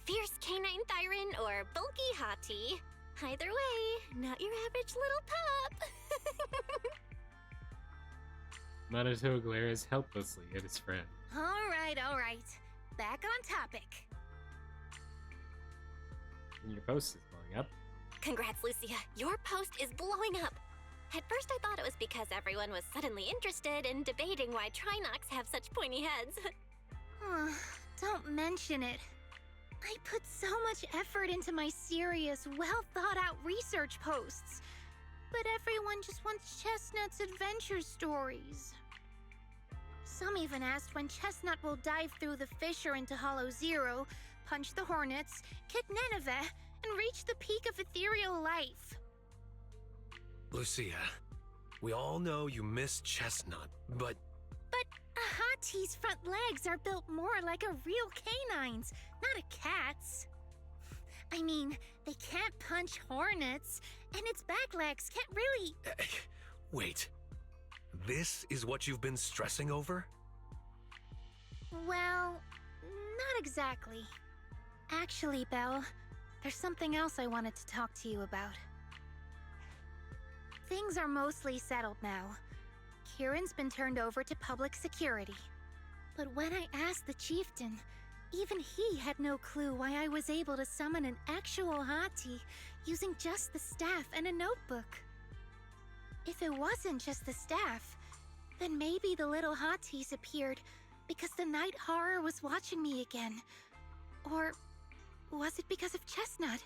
Fierce canine Thyran or bulky hottie. Either way, not your average little pup. Monato glares helplessly at his friend. All right. Back on topic. And your post is blowing up. Congrats, Lucia. Your post is blowing up. At first I thought it was because everyone was suddenly interested in debating why Trinocs have such pointy heads. Don't mention it. I put so much effort into my serious, well-thought-out research posts. But everyone just wants Chestnut's adventure stories. Some even asked when Chestnut will dive through the fissure into Hollow Zero, punch the Hornets, kick Nineveh, and reach the peak of ethereal life. Lucia, we all know you miss Chestnut, but A hottie's front legs are built more like a real canine's, not a cat's. I mean, they can't punch hornets, and its back legs can't really... Wait, this is what you've been stressing over? Well, not exactly. Actually, Belle, there's something else I wanted to talk to you about. Things are mostly settled now. Kieran's been turned over to public security. But when I asked the chieftain, even he had no clue why I was able to summon an actual hati using just the staff and a notebook. If it wasn't just the staff, then maybe the little hatis appeared because the night horror was watching me again. Or was it because of Chestnut?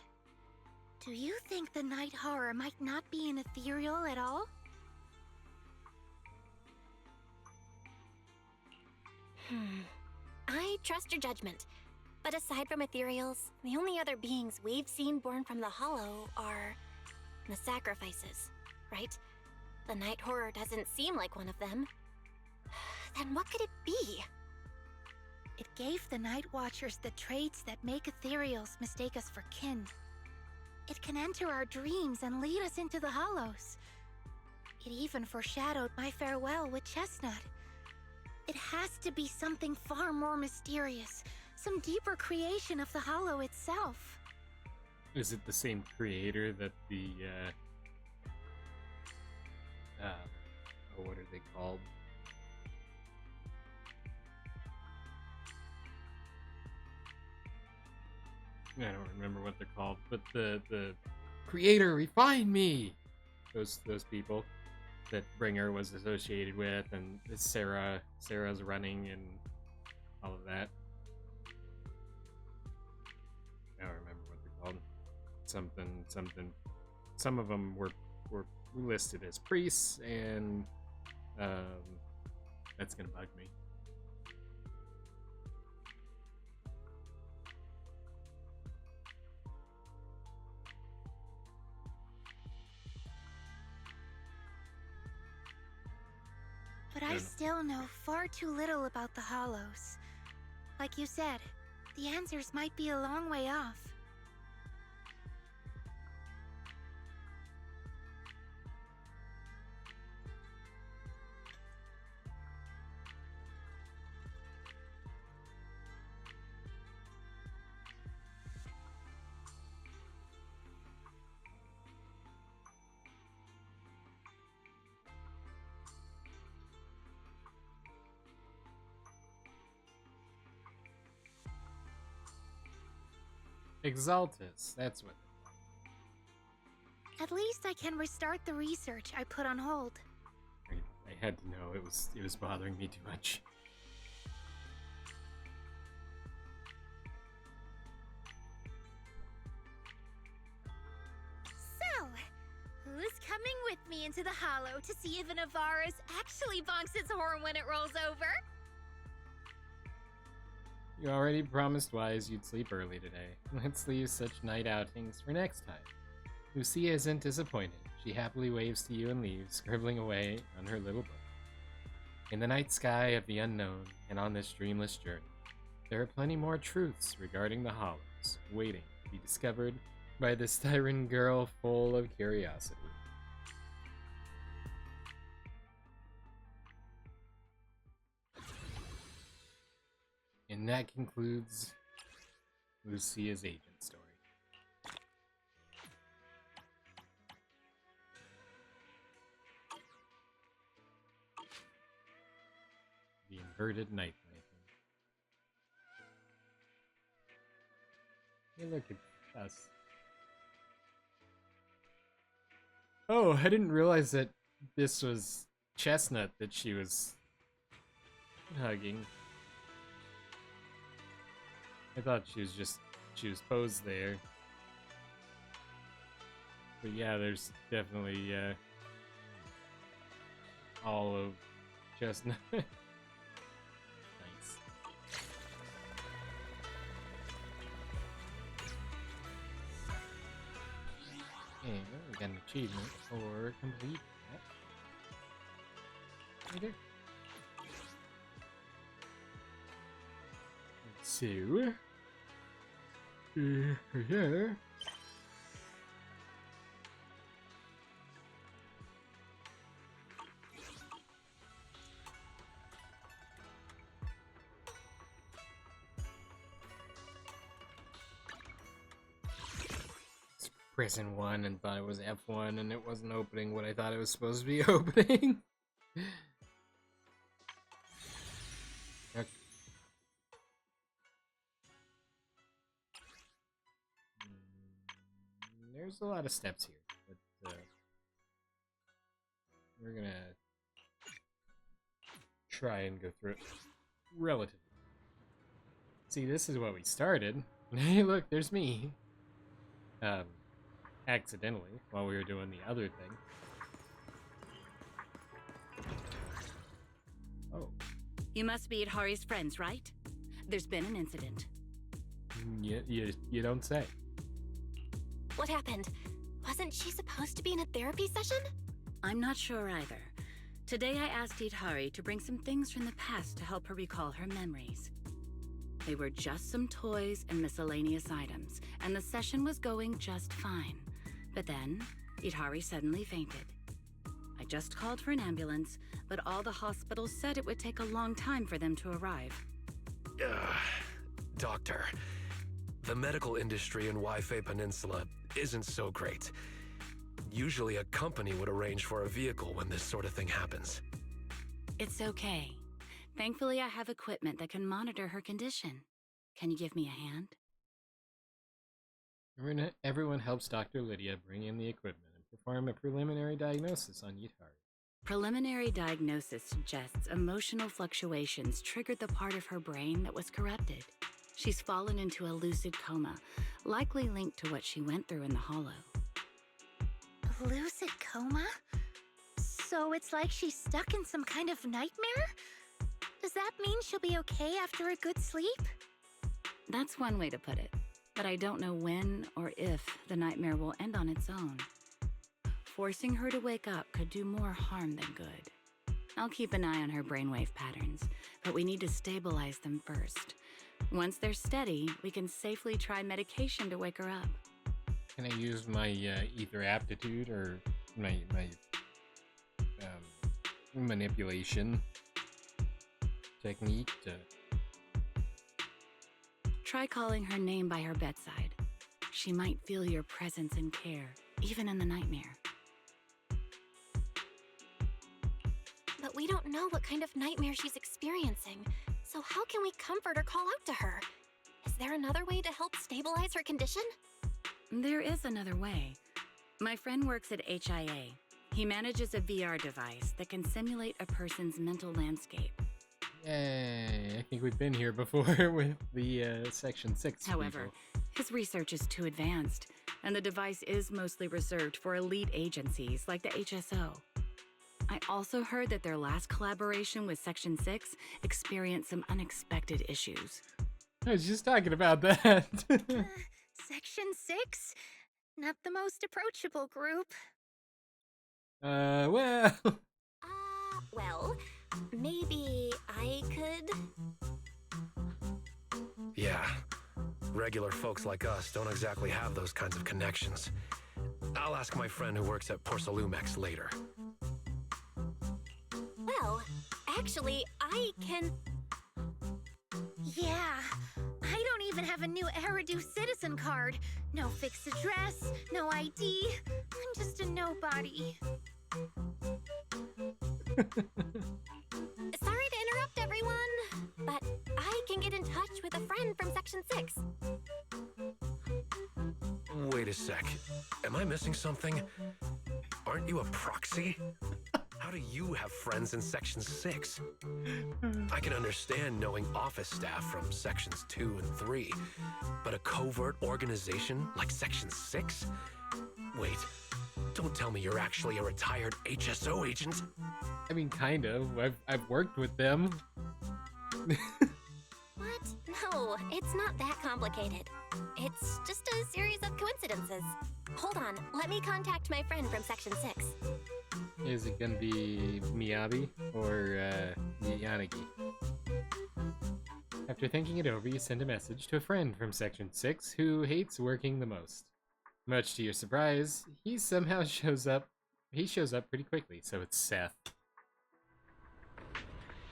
Do you think the night horror might not be an ethereal at all? I trust your judgment. But aside from ethereals, the only other beings we've seen born from the hollow are the sacrifices, right? The night horror doesn't seem like one of them. Then what could it be? It gave the Night Watchers the traits that make ethereals mistake us for kin. It can enter our dreams and lead us into the hollows. It even foreshadowed my farewell with Chestnut. It has to be something far more mysterious, some deeper creation of the hollow itself. Is it the same creator that the, what are they called? I don't remember what they're called, but the creator refined me. Those people that Bringer was associated with, and Sarah's running and all of that. I don't remember what they're called. Something. Some of them were listed as priests, and that's gonna bug me. But I still know far too little about the hollows. Like you said, the answers might be a long way off. Exaltus, that's what. At least I can restart the research I put on hold. I had to know it was bothering me too much. So, who's coming with me into the hollow to see if an Avaris actually bonks its horn when it rolls over? You already promised Wise you'd sleep early today. Let's leave such night outings for next time. Lucia isn't disappointed. She happily waves to you and leaves, scribbling away on her little book. In the night sky of the unknown, and on this dreamless journey, there are plenty more truths regarding the hollows, waiting to be discovered by this Styron girl full of curiosity. And that concludes Lucia's agent story. The inverted night lantern. Hey, look at us. Oh, I didn't realize that this was Chestnut that she was hugging. I thought she was posed there. But yeah, there's definitely all of Chestnut. Nice. And we got an achievement for complete that. Right there. So, yeah. prison one and thought it was F1 and it wasn't opening what I thought it was supposed to be opening. Okay. There's a lot of steps here, but we're gonna try and go through it relatively. See, this is what we started. Hey, look, there's me. Accidentally, while we were doing the other thing. Oh. You must be Hari's friends, right? There's been an incident. You don't say. What happened? Wasn't she supposed to be in a therapy session? I'm not sure either. Today I asked Hari to bring some things from the past to help her recall her memories. They were just some toys and miscellaneous items, and the session was going just fine. But then, Hari suddenly fainted. I just called for an ambulance, but all the hospitals said it would take a long time for them to arrive. Doctor, the medical industry in Waifei Peninsula isn't so great. Usually a company would arrange for a vehicle when this sort of thing happens. It's okay. Thankfully, I have equipment that can monitor her condition. Can you give me a hand? Everyone helps Dr. Lydia bring in the equipment and perform a preliminary diagnosis on Yutari. Preliminary diagnosis suggests emotional fluctuations triggered the part of her brain that was corrupted. She's fallen into a lucid coma, likely linked to what she went through in the Hollow. Lucid coma? So it's like she's stuck in some kind of nightmare? Does that mean she'll be okay after a good sleep? That's one way to put it, but I don't know when or if the nightmare will end on its own. Forcing her to wake up could do more harm than good. I'll keep an eye on her brainwave patterns, but we need to stabilize them first. Once they're steady, we can safely try medication to wake her up. Can I use my ether aptitude or my manipulation technique to... Try calling her name by her bedside. She might feel your presence and care, even in the nightmare. But we don't know what kind of nightmare she's experiencing, so how can we comfort or call out to her? Is there another way to help stabilize her condition? There is another way. My friend works at HIA. He manages a VR device that can simulate a person's mental landscape. Yay, I think we've been here before with the Section 6 However, people. his research is too advanced, and the device is mostly reserved for elite agencies like the HSO. I also heard that their last collaboration with Section 6 experienced some unexpected issues. I was just talking about that. Section 6? Not the most approachable group. Well... Well, maybe I could... Yeah, regular folks like us don't exactly have those kinds of connections. I'll ask my friend who works at Porcelumex later. Well, actually, I can... Yeah, I don't even have a new Eridu citizen card. No fixed address, no ID. I'm just a nobody. Sorry to interrupt, everyone, but I can get in touch with a friend from Section 6. Wait a sec. Am I missing something? Aren't you a proxy? How do you have friends in Section 6? I can understand knowing office staff from Sections 2 and 3, but a covert organization like Section 6? Wait, don't tell me you're actually a retired HSO agent. I mean, kind of. I've worked with them. What? No, it's not that complicated. It's just a series of coincidences. Hold on, let me contact my friend from Section 6. Is it gonna be Miyabi or Yanagi? After thinking it over, you send a message to a friend from Section 6 who hates working the most. Much to your surprise, he somehow shows up. He shows up pretty quickly, so it's Seth.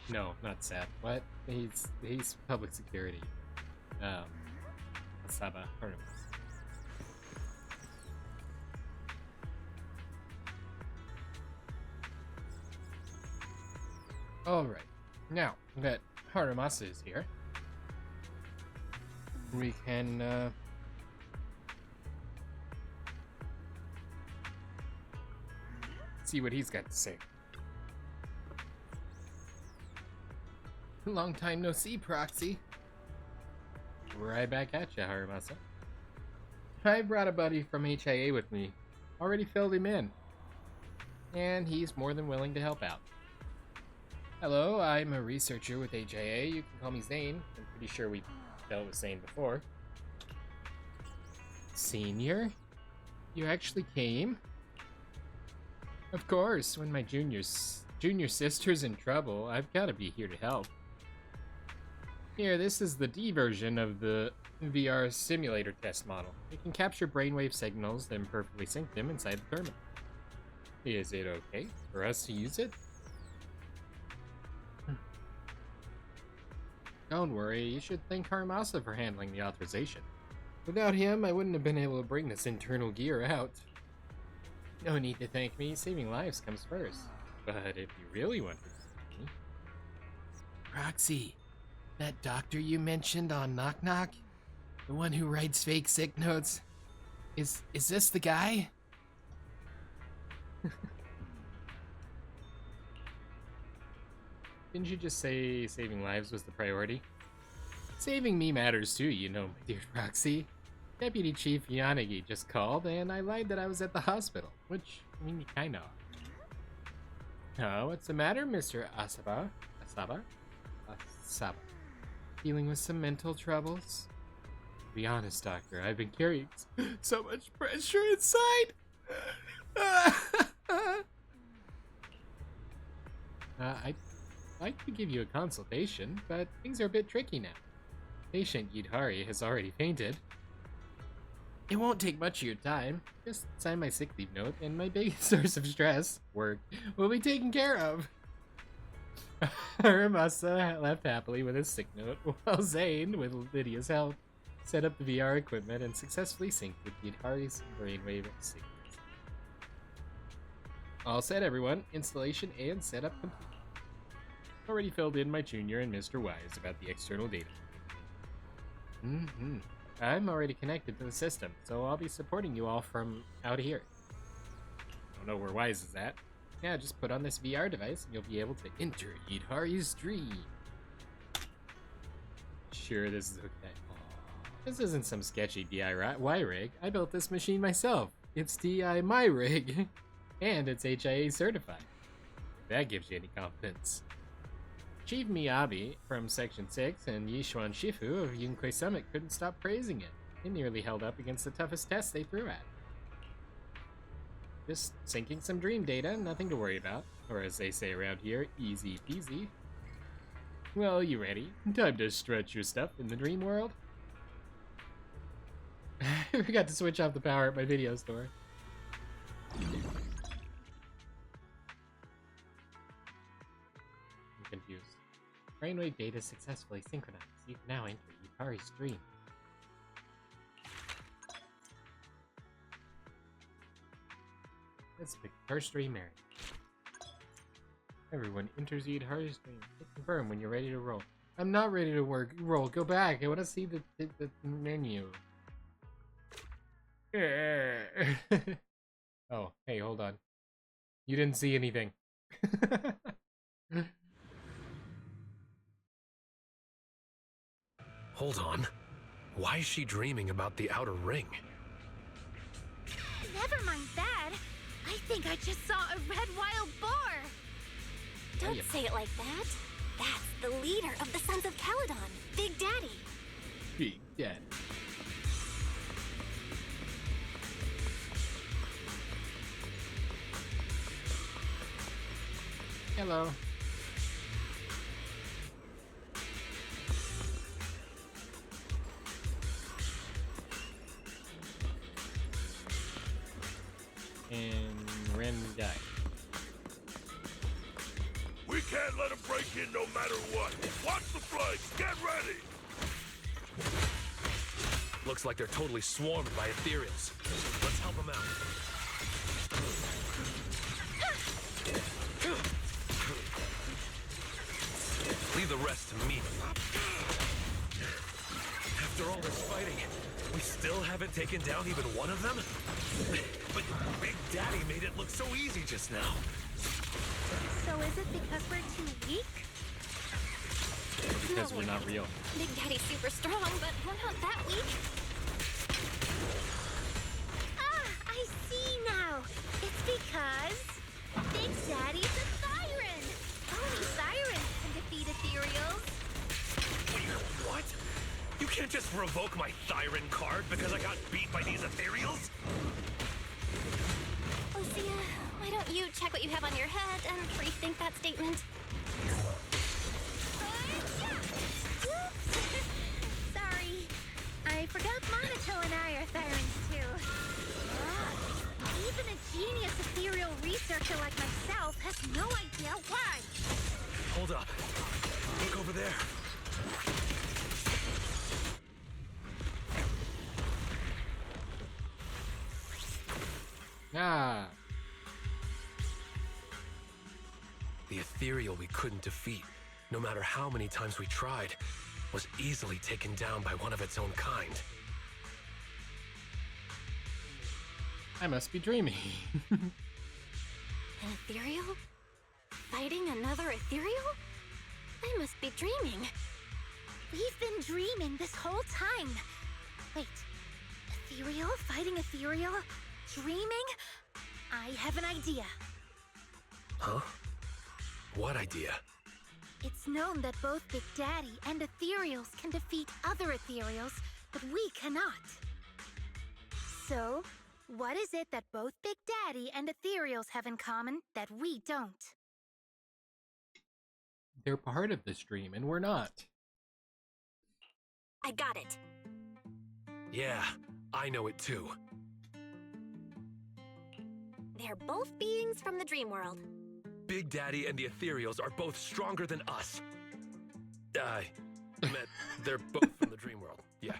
No, not Seth. What? He's public security. Saba, pardon me. Alright, now that Haramasa is here, we can see what he's got to say. Long time no see, Proxy. Right back at ya, Haramasa. I brought a buddy from HIA with me. Already filled him in. And he's more than willing to help out. Hello, I'm a researcher with HIA. You can call me Zane. I'm pretty sure we dealt with Zane before. Senior? You actually came? Of course, when my junior sister's in trouble, I've got to be here to help. Here, this is the D version of the VR simulator test model. It can capture brainwave signals, then perfectly sync them inside the terminal. Is it okay for us to use it? Don't worry, you should thank Haramasa for handling the authorization. Without him, I wouldn't have been able to bring this internal gear out. No need to thank me, saving lives comes first. But if you really want to thank me... Proxy, that doctor you mentioned on Knock Knock? The one who writes fake sick notes? Is this the guy? Didn't you just say saving lives was the priority? Saving me matters too, you know, my dear Proxy. Deputy Chief Yanagi just called, and I lied that I was at the hospital, which, I mean, you kinda are. Oh, what's the matter, Mr. Asaba? Dealing with some mental troubles? To be honest, Doctor, I've been carrying so much pressure inside. I'd like to give you a consultation, but things are a bit tricky now. Patient Yidhari has already fainted. It won't take much of your time. Just sign my sick leave note, and my biggest source of stress, work, will be taken care of. Haramasa left happily with his sick note, while Zane, with Lydia's help, set up the VR equipment and successfully synced with Yidhari's brainwave signals. All set, everyone. Installation and setup complete. Already filled in my junior and Mr. Wise about the external data. I'm already connected to the system, so I'll be supporting you all from out here. Don't know where Wise is at. Yeah, just put on this VR device and you'll be able to enter Yidhari's dream. Sure, this is okay. This isn't some sketchy DIY rig. I built this machine myself. It's DI my rig. And it's HIA certified. If that gives you any confidence. Chief Miyabi from Section 6 and Yishuan Shifu of Yunkei Summit couldn't stop praising it. It nearly held up against the toughest test they threw at. Just syncing some dream data, nothing to worry about. Or as they say around here, easy peasy. Well, you ready? Time to stretch your stuff in the dream world? I forgot to switch off the power at my video store. I'm confused. Brainwave data successfully synchronized. You can now enter Yukari's dream. Let's pick the first dream area. Everyone enters Yukari's dream. Hit confirm when you're ready to roll. I'm not ready to roll. Go back. I want to see the menu. Oh, hey, hold on. You didn't see anything. Hold on. Why is she dreaming about the outer ring? Never mind that. I think I just saw a red wild boar. Don't say it like that. That's the leader of the Sons of Caledon, Big Daddy. Big Daddy. Hello. And Ren died. We can't let him break in no matter what. Watch the flanks. Get ready. Looks like they're totally swarmed by Ethereals. Let's help them out. Leave the rest to me. After all this fighting, we still haven't taken down even one of them? But Big Daddy made it look so easy just now. So is it because we're too weak? Because we're not real. Big Daddy's super strong, but we're not that weak. Ah, I see now. It's because Big Daddy's a siren. Only sirens can defeat ethereals. What? You can't just revoke my Thyron card because I got beat by these ethereals? Lucia, why don't you check what you have on your head and rethink that statement? Sorry. I forgot Monato and I are sirens too. Even a genius ethereal researcher like myself has no idea why. Hold up. Look over there. Ah. The ethereal we couldn't defeat, no matter how many times we tried, was easily taken down by one of its own kind. I must be dreaming. An ethereal? Fighting another ethereal? I must be dreaming. We've been dreaming this whole time. Wait, ethereal fighting ethereal? Dreaming? I have an idea. Huh? What idea? It's known that both Big Daddy and ethereals can defeat other ethereals, but we cannot. So, what is it that both Big Daddy and ethereals have in common that we don't? They're part of this dream, and we're not. I got it. Yeah, I know it too. They're both beings from the dream world. Big Daddy and the ethereals are both stronger than us. I meant they're both from the dream world. Yeah.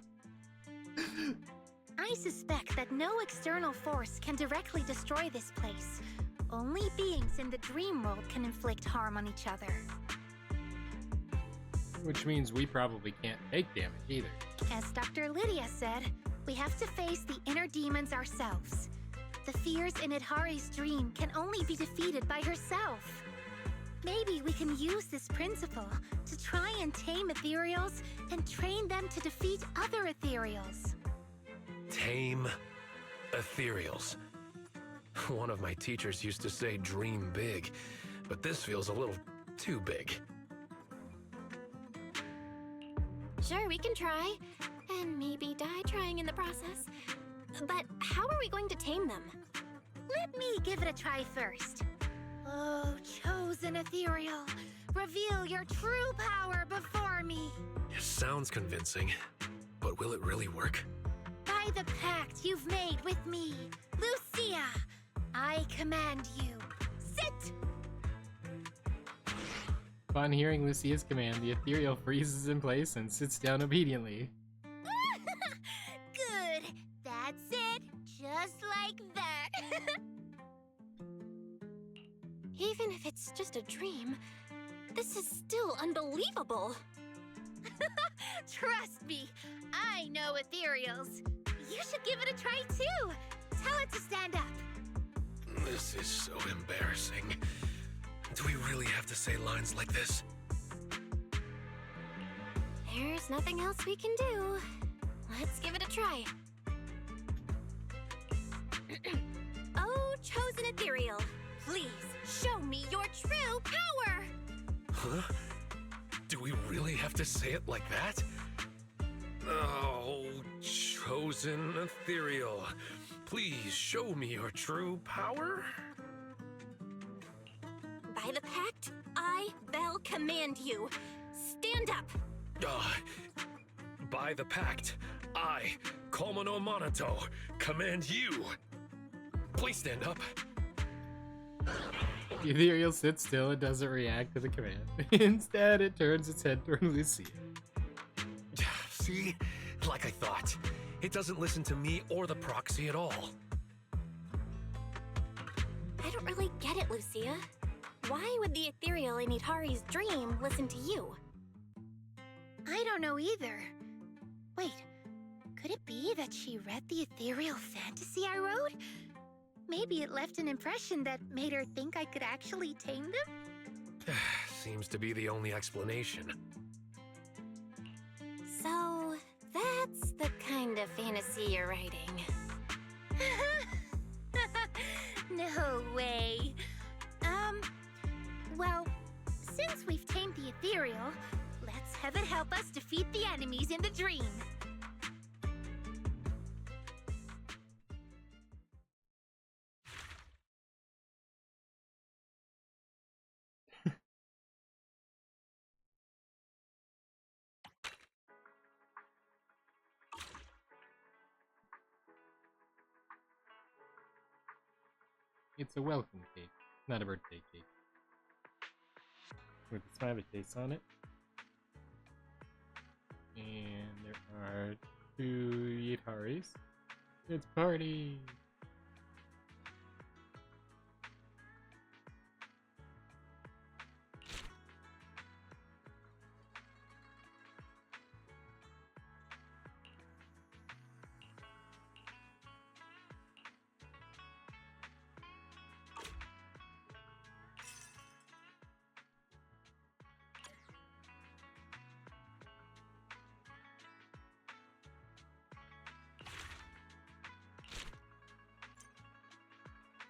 I suspect that no external force can directly destroy this place. Only beings in the dream world can inflict harm on each other. Which means we probably can't take damage either. As Dr. Lydia said, we have to face the inner demons ourselves. The fears in Idhari's dream can only be defeated by herself. Maybe we can use this principle to try and tame ethereals and train them to defeat other ethereals. Tame ethereals. One of my teachers used to say dream big, but this feels a little too big. Sure, we can try, and maybe die trying in the process. But how are we going to tame them? Let me give it a try first. Oh, chosen ethereal, reveal your true power before me. It sounds convincing, but will it really work? By the pact you've made with me, Lucia, I command you, sit! Upon hearing Lucia's command, the ethereal freezes in place and sits down obediently. Good, that's it, just like that. Even if it's just a dream, this is still unbelievable. Trust me, I know ethereals. You should give it a try too. Tell it to stand up. This is so embarrassing. Do we really have to say lines like this? There's nothing else we can do. Let's give it a try. Oh, chosen ethereal, please show me your true power! Huh? Do we really have to say it like that? Oh, chosen ethereal, please show me your true power? By the pact, I, Bell, command you. Stand up! By the pact, I, Komono Monato, command you. Please stand up. The ethereal sits still and doesn't react to the command. Instead, it turns its head toward Lucia. See? Like I thought. It doesn't listen to me or the proxy at all. I don't really get it, Lucia. Why would the ethereal in Idhari's dream listen to you? I don't know either. Wait, could it be that she read the ethereal fantasy I wrote? Maybe it left an impression that made her think I could actually tame them? Seems to be the only explanation. So, that's the kind of fantasy you're writing. No way. Well, since we've tamed the ethereal, let's have it help us defeat the enemies in the dream. It's a welcome cake, not a birthday cake. With a smiley face on it. And there are 2 Yataris. It's party!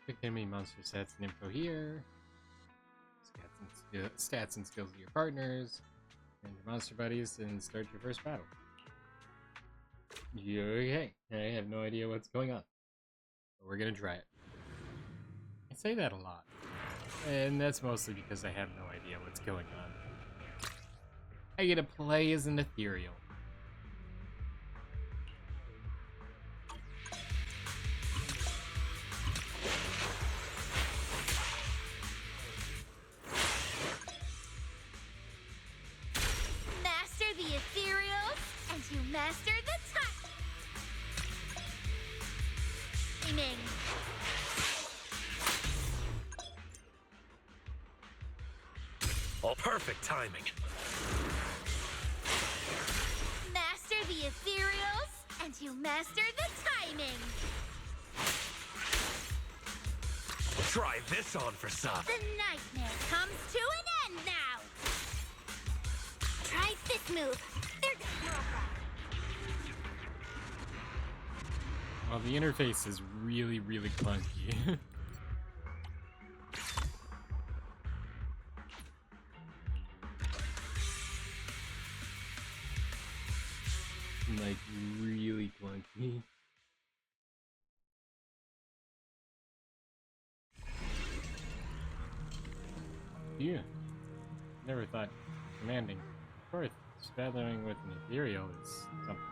Quick enemy monster stats and info here. Stats and skills of your partners and your monster buddies, and start your first battle. Okay, I have no idea what's going on, but we're gonna try it. I say that a lot, and that's mostly because I have no idea what's going on. I get to play as an ethereal. Master the timing. Oh, perfect timing. Master the ethereals, and you master the timing. Try this on for some. The nightmare comes to an end now. Try this move. Well, the interface is really, really clunky. Like, really clunky. Yeah. Never thought commanding. Of course, battling with an ethereal is something.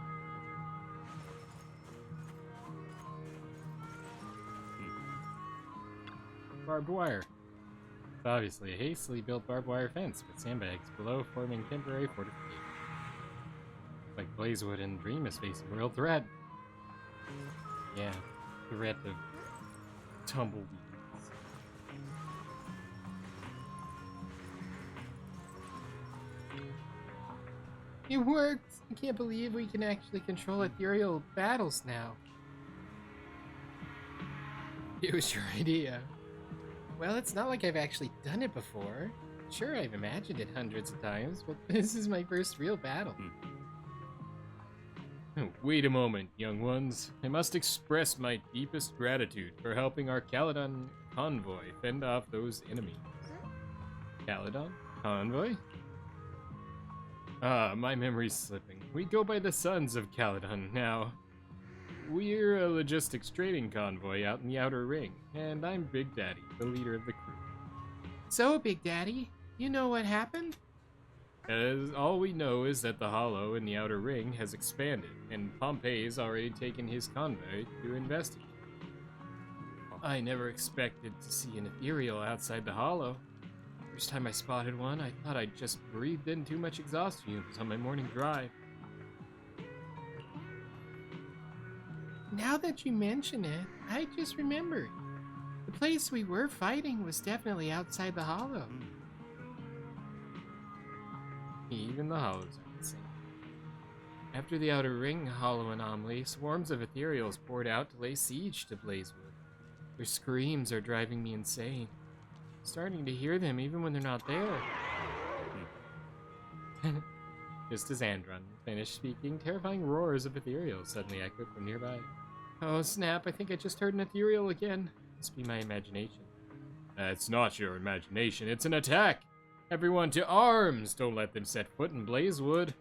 Barbed wire. It's obviously a hastily built barbed wire fence with sandbags below forming temporary fortification. Like Blazewood and Dream is facing real threat. Yeah, threat of tumbleweeds. It worked! I can't believe we can actually control ethereal battles now. It was your idea. Well, it's not like I've actually done it before. Sure, I've imagined it hundreds of times, but this is my first real battle. Oh, wait a moment, young ones. I must express my deepest gratitude for helping our Caledon convoy fend off those enemies. Caledon? Convoy? Ah, my memory's slipping. We go by the Sons of Caledon now. We're a logistics trading convoy out in the Outer Ring, and I'm Big Daddy, the leader of the crew. So, Big Daddy, you know what happened? All we know is that the Hollow in the Outer Ring has expanded, and Pompey's already taken his convoy to investigate. I never expected to see an ethereal outside the Hollow. First time I spotted one, I thought I'd just breathed in too much exhaust fumes on my morning drive. Now that you mention it, I just remembered. The place we were fighting was definitely outside the Hollow. Even the Hollows are the same. After the Outer Ring hollow anomaly, swarms of ethereals poured out to lay siege to Blazewood. Their screams are driving me insane. I'm starting to hear them even when they're not there. Just as Andron finished speaking, terrifying roars of ethereals suddenly echoed from nearby. Oh snap, I think I just heard an ethereal again. Must be my imagination. It's not your imagination, it's an attack! Everyone to arms! Don't let them set foot in Blazewood.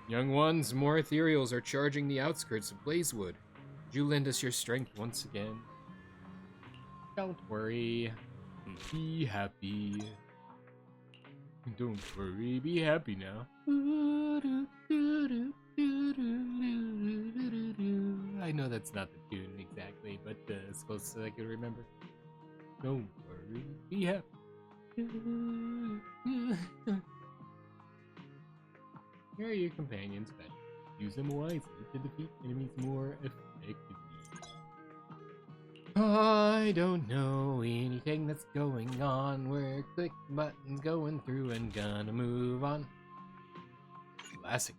Young ones, more ethereals are charging the outskirts of Blazewood. Would you lend us your strength once again? Don't worry. Be happy. Don't worry, be happy now. I know that's not the tune exactly, but as close as I can remember. Don't worry, be happy. Here are your companions, but use them wisely to defeat enemies more effectively. I don't know anything that's going on. We're clicking buttons going through and gonna move on. Classic.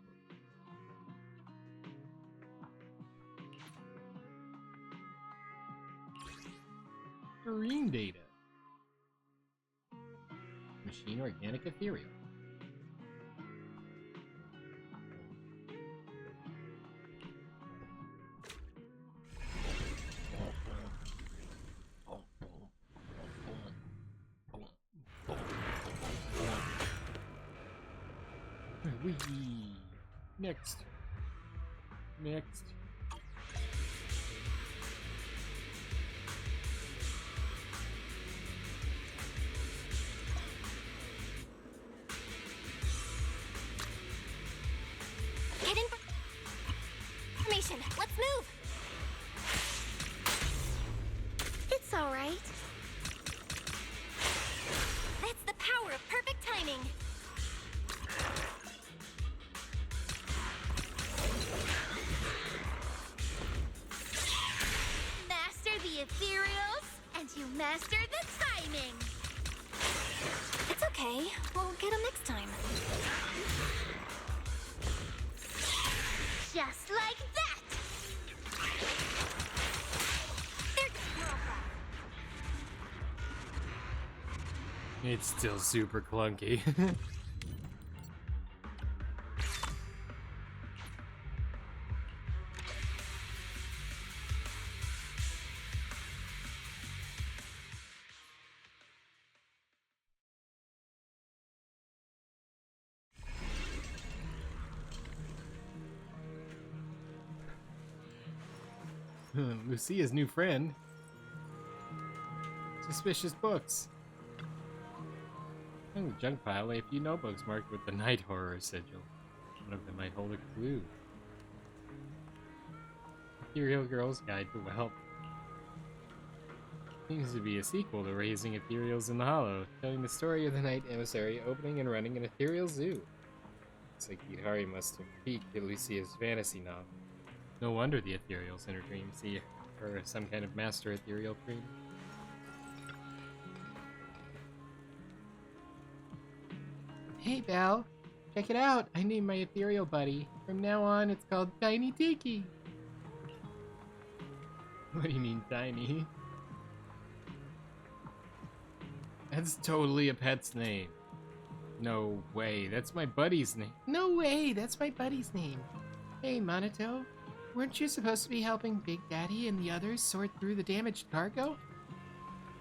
Marine data. Machine organic ethereal. Wee. Next. Next. Get information. Let's move. It's all right. That's the power of perfect timing. Master the ethereals, and you master the timing. It's okay. We'll get them next time. Just like that. It's still super clunky. Lucia's new friend. Suspicious books. In the junk pile lay a few notebooks marked with the night horror sigil. One of them might hold a clue. Ethereal Girl's Guide to Wealth. Seems to be a sequel to Raising Ethereals in the Hollow, telling the story of the Night Emissary opening and running an ethereal zoo. Looks like Hidari must have peeked at Lucia's fantasy novel. No wonder the ethereals in her dreams see her as some kind of master ethereal queen. Hey, Belle. Check it out. I named my ethereal buddy. From now on, it's called Tiny Tiki. What do you mean, tiny? That's totally a pet's name. No way. That's my buddy's name. No way. That's my buddy's name. Hey, Monito. Weren't you supposed to be helping Big Daddy and the others sort through the damaged cargo?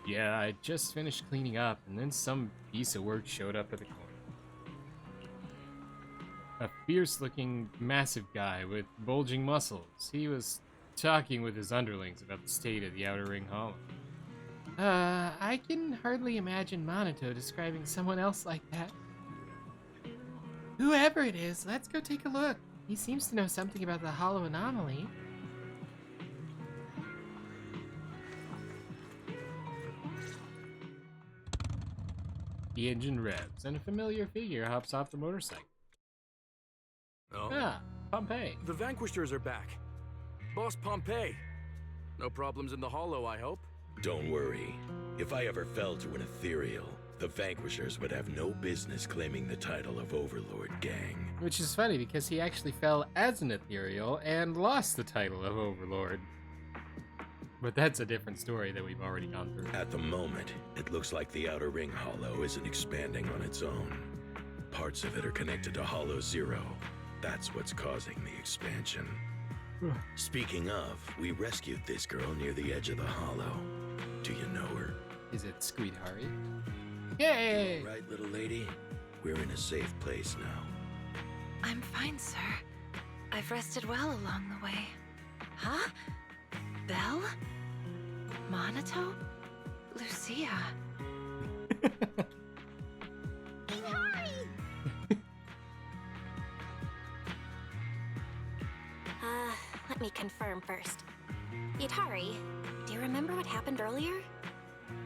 Yeah, I just finished cleaning up, and then some piece of work showed up at the corner. A fierce-looking, massive guy with bulging muscles. He was talking with his underlings about the state of the Outer Ring Hollow. I can hardly imagine Monito describing someone else like that. Whoever it is, let's go take a look. He seems to know something about the Hollow Anomaly. The engine revs, and a familiar figure hops off the motorcycle. Oh. Ah, Pompeii. The Vanquishers are back. Boss Pompeii. No problems in the Hollow, I hope. Don't worry. If I ever fell to an ethereal, The Vanquishers would have no business claiming the title of Overlord, gang. Which is funny because he actually fell as an Ethereal and lost the title of Overlord. But that's a different story that we've already gone through. At the moment, it looks like the Outer Ring Hollow isn't expanding on its own. Parts of it are connected to Hollow Zero. That's what's causing the expansion. Speaking of, we rescued this girl near the edge of the Hollow. Do you know her? Is it Squeethari? Yay! All right, little lady. We're in a safe place now. I'm fine, sir. I've rested well along the way. Huh? Belle? Monato? Lucia? Let me confirm first. Yutari, do you remember what happened earlier?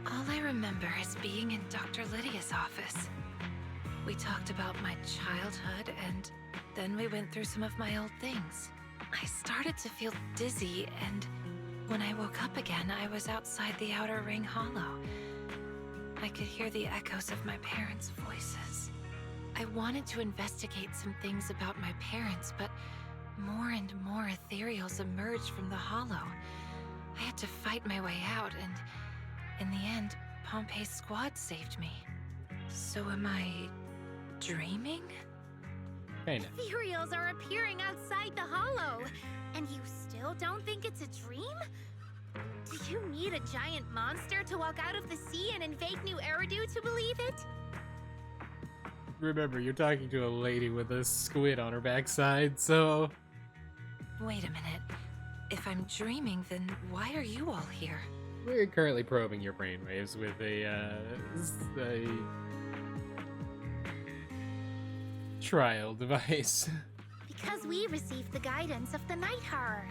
All I remember is being in Dr. Lydia's office. We talked about my childhood, and then we went through some of my old things. I started to feel dizzy, and when I woke up again, I was outside the Outer Ring Hollow. I could hear the echoes of my parents' voices. I wanted to investigate some things about my parents, but more and more ethereals emerged from the hollow. I had to fight my way out, and in the end, Pompey's squad saved me. So am I dreaming? Kinda. Ethereals are appearing outside the hollow, and you still don't think it's a dream? Do you need a giant monster to walk out of the sea and invade New Eridu to believe it? Remember, you're talking to a lady with a squid on her backside, so... Wait a minute. If I'm dreaming, then why are you all here? We're currently probing your brainwaves with a trial device. Because we received the guidance of the night horror.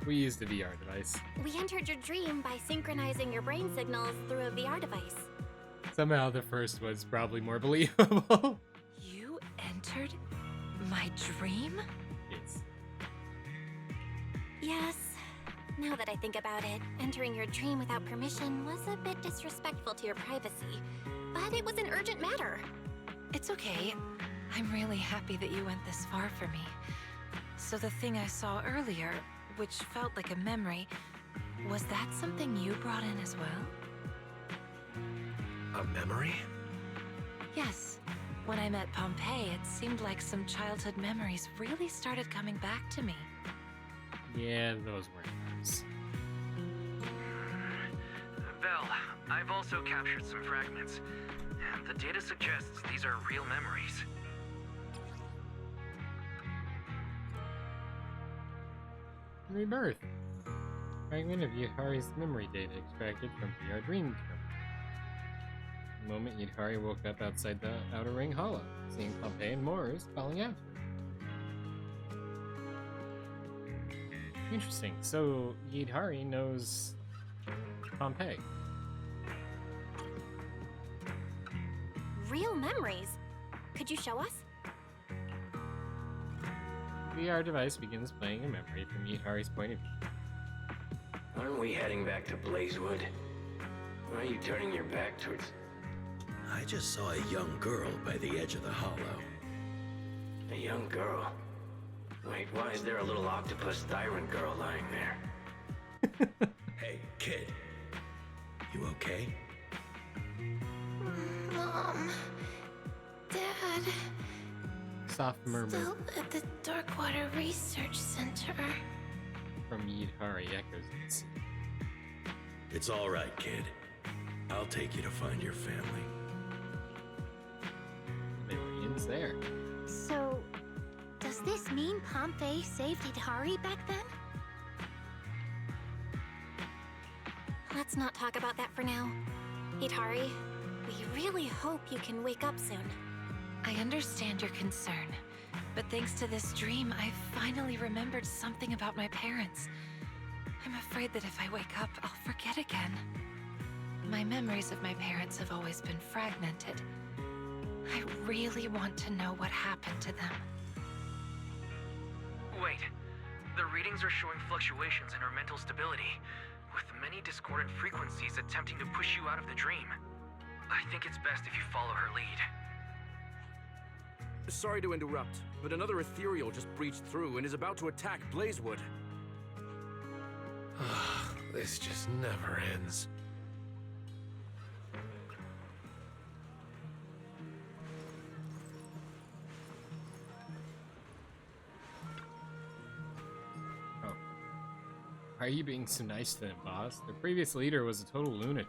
We used a VR device. We entered your dream by synchronizing your brain signals through a VR device. Somehow the first was probably more believable. You entered my dream? Yes. Yes. Now that I think about it, entering your dream without permission was a bit disrespectful to your privacy. But it was an urgent matter. It's okay. I'm really happy that you went this far for me. So the thing I saw earlier, which felt like a memory, was that something you brought in as well? A memory? Yes. When I met Pompey, it seemed like some childhood memories really started coming back to me. Yeah, those were nice. Belle, I've also captured some fragments. And the data suggests these are real memories. Rebirth. Fragment of Yutari's memory data extracted from VR Dream Terminal. The moment Yutari woke up outside the Outer Ring Hollow, seeing Pompey and Morris calling out to her. Interesting. So Yutari knows Pompey. Real memories? Could you show us? The VR device begins playing a memory from Yutari's point of view. Aren't we heading back to Blazewood? Why are you turning your back towards... I just saw a young girl by the edge of the hollow. A young girl? Wait, why is there a little octopus tyrant girl lying there? Hey, kid. You okay? Mom... Dad... Soft murmur Still at the Darkwater Research Center. from Yutari echoes it. It's all right, kid. I'll take you to find your family. They were Ian's there. So, does this mean Pompey saved Yutari back then? Let's not talk about that for now. Yutari, we really hope you can wake up soon. I understand your concern, but thanks to this dream, I finally remembered something about my parents. I'm afraid that if I wake up, I'll forget again. My memories of my parents have always been fragmented. I really want to know what happened to them. Wait, the readings are showing fluctuations in her mental stability. with many discordant frequencies attempting to push you out of the dream. I think it's best if you follow her lead. Sorry to interrupt, but another Ethereal just breached through and is about to attack Blazewood. This just never ends. Oh. Why are you being so nice to them, boss? Their previous leader was a total lunatic.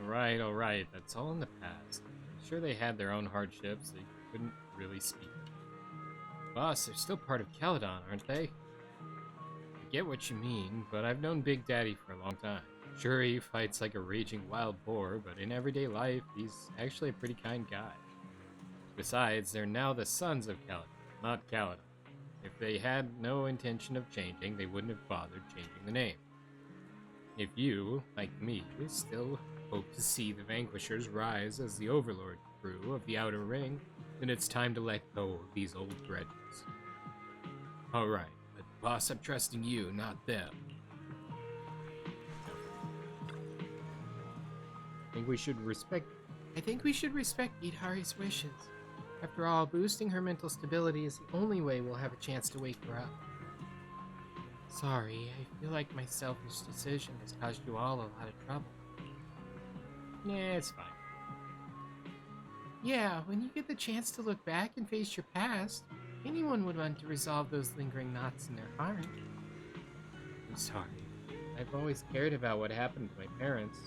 Alright, that's all in the past. I'm sure they had their own hardships, they couldn't really speak. Boss, they're still part of Caledon, aren't they? I get what you mean, but I've known Big Daddy for a long time. Sure, he fights like a raging wild boar, but in everyday life, he's actually a pretty kind guy. Besides, they're now the sons of Caledon, not Caledon. If they had no intention of changing, they wouldn't have bothered changing the name. If you, like me, still hope to see the Vanquishers rise as the Overlord crew of the Outer Ring, then it's time to let go of these old grudges. Alright, but boss, I'm trusting you, not them. I think we should respect Idhari's wishes. After all, boosting her mental stability is the only way we'll have a chance to wake her up. Sorry, I feel like my selfish decision has caused you all a lot of trouble. Nah, it's fine. Yeah, when you get the chance to look back and face your past, anyone would want to resolve those lingering knots in their heart. I'm sorry. I've always cared about what happened to my parents.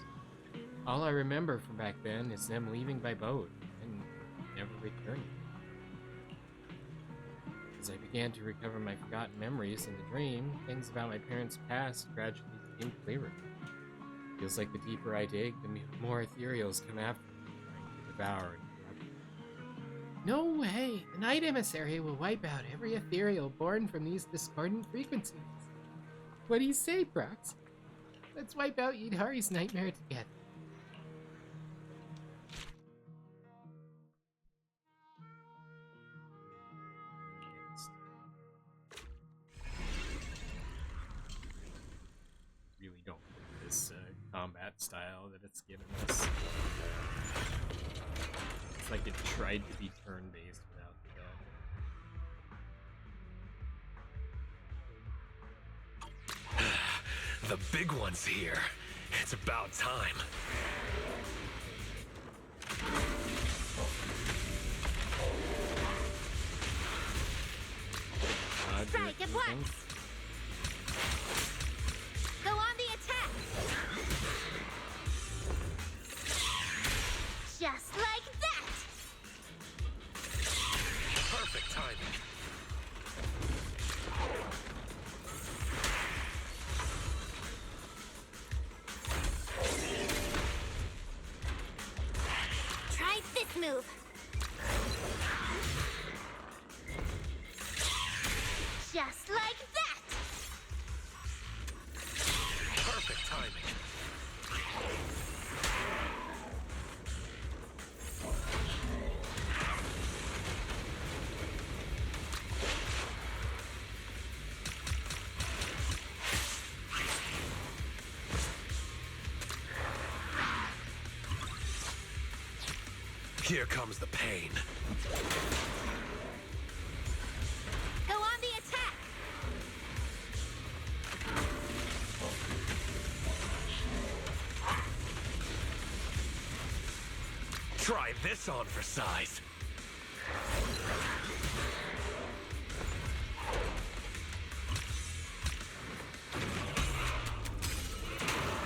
All I remember from back then is them leaving by boat and never returning. As I began to recover my forgotten memories in the dream, things about my parents' past gradually became clearer. Feels like the deeper I dig, the more ethereals come after me, trying to devour and corrupt me. No way! The Night Emissary will wipe out every ethereal born from these discordant frequencies. What do you say, Prox? Let's wipe out Idhari's nightmare together. Really don't like this combat style that it's given us. It's like it tried to be turn-based without the... The big one's here. It's about time. Strike at once! Go on the attack! Just like that! Perfect timing. Try this move! Just like that! Perfect timing. Here comes the pain. Go on the attack! Try this on for size.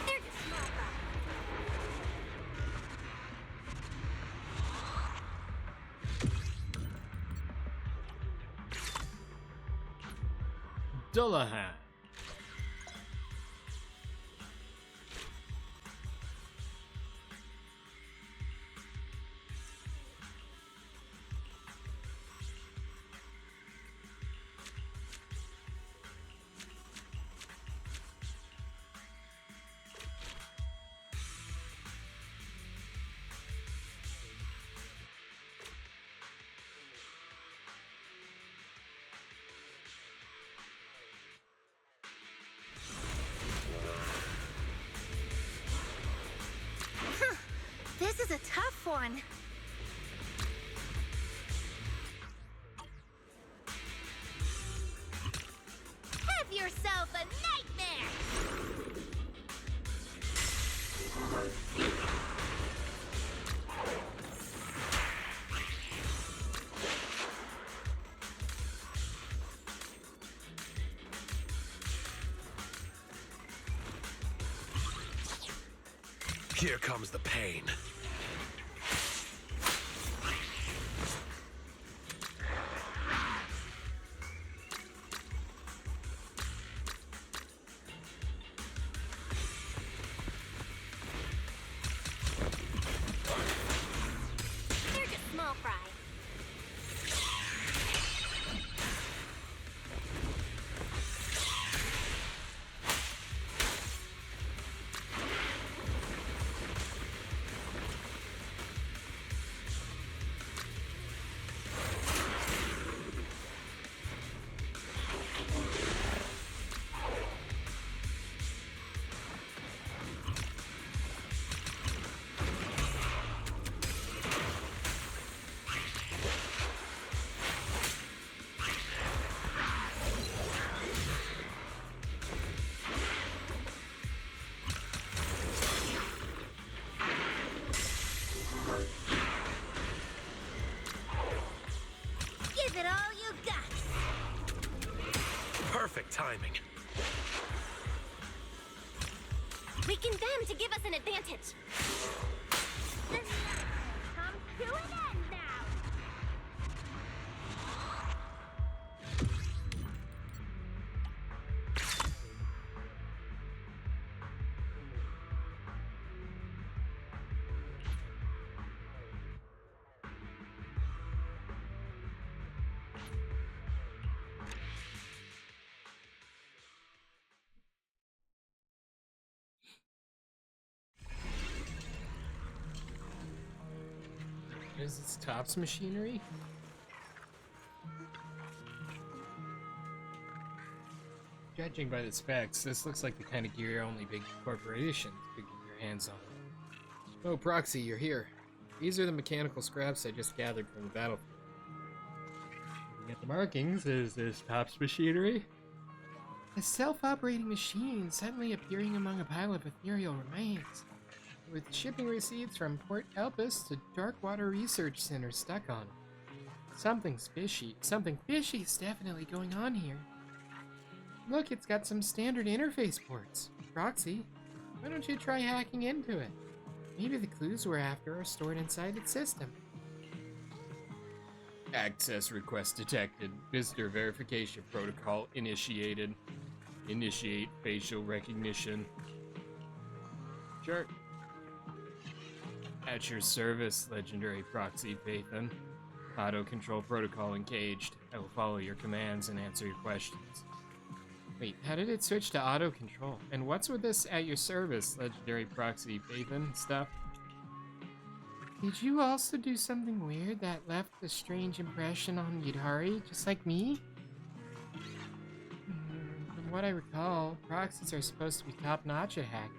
They're just small fry. Dullahan. tough one. Have yourself a nightmare! Here comes the pain. They're just small fry. Give it all you got! Perfect timing. Weaken them to give us an advantage. Come to an end now! Is this Topps machinery? Judging by the specs, this looks like the kind of gear only big corporations could get their hands on. Oh, Proxy, you're here. These are the mechanical scraps I just gathered from the battlefield. Looking at the markings, is this Topps machinery? A self-operating machine suddenly appearing among a pile of ethereal remains, with shipping receipts from Port Elpis to Darkwater Research Center stuck on it. Something fishy is definitely going on here. Look, it's got some standard interface ports. Proxy, why don't you try hacking into it? Maybe the clues we're after are stored inside its system. Access request detected. Visitor verification protocol initiated. Initiate facial recognition. Sure. At your service, legendary Proxy Pathan. Auto control protocol engaged. I will follow your commands and answer your questions. Wait, how did it switch to auto control? And what's with this at your service, legendary Proxy Pathan stuff? Did you also do something weird that left a strange impression on Yudhari, just like me? From what I recall, proxies are supposed to be top-notch at hacking.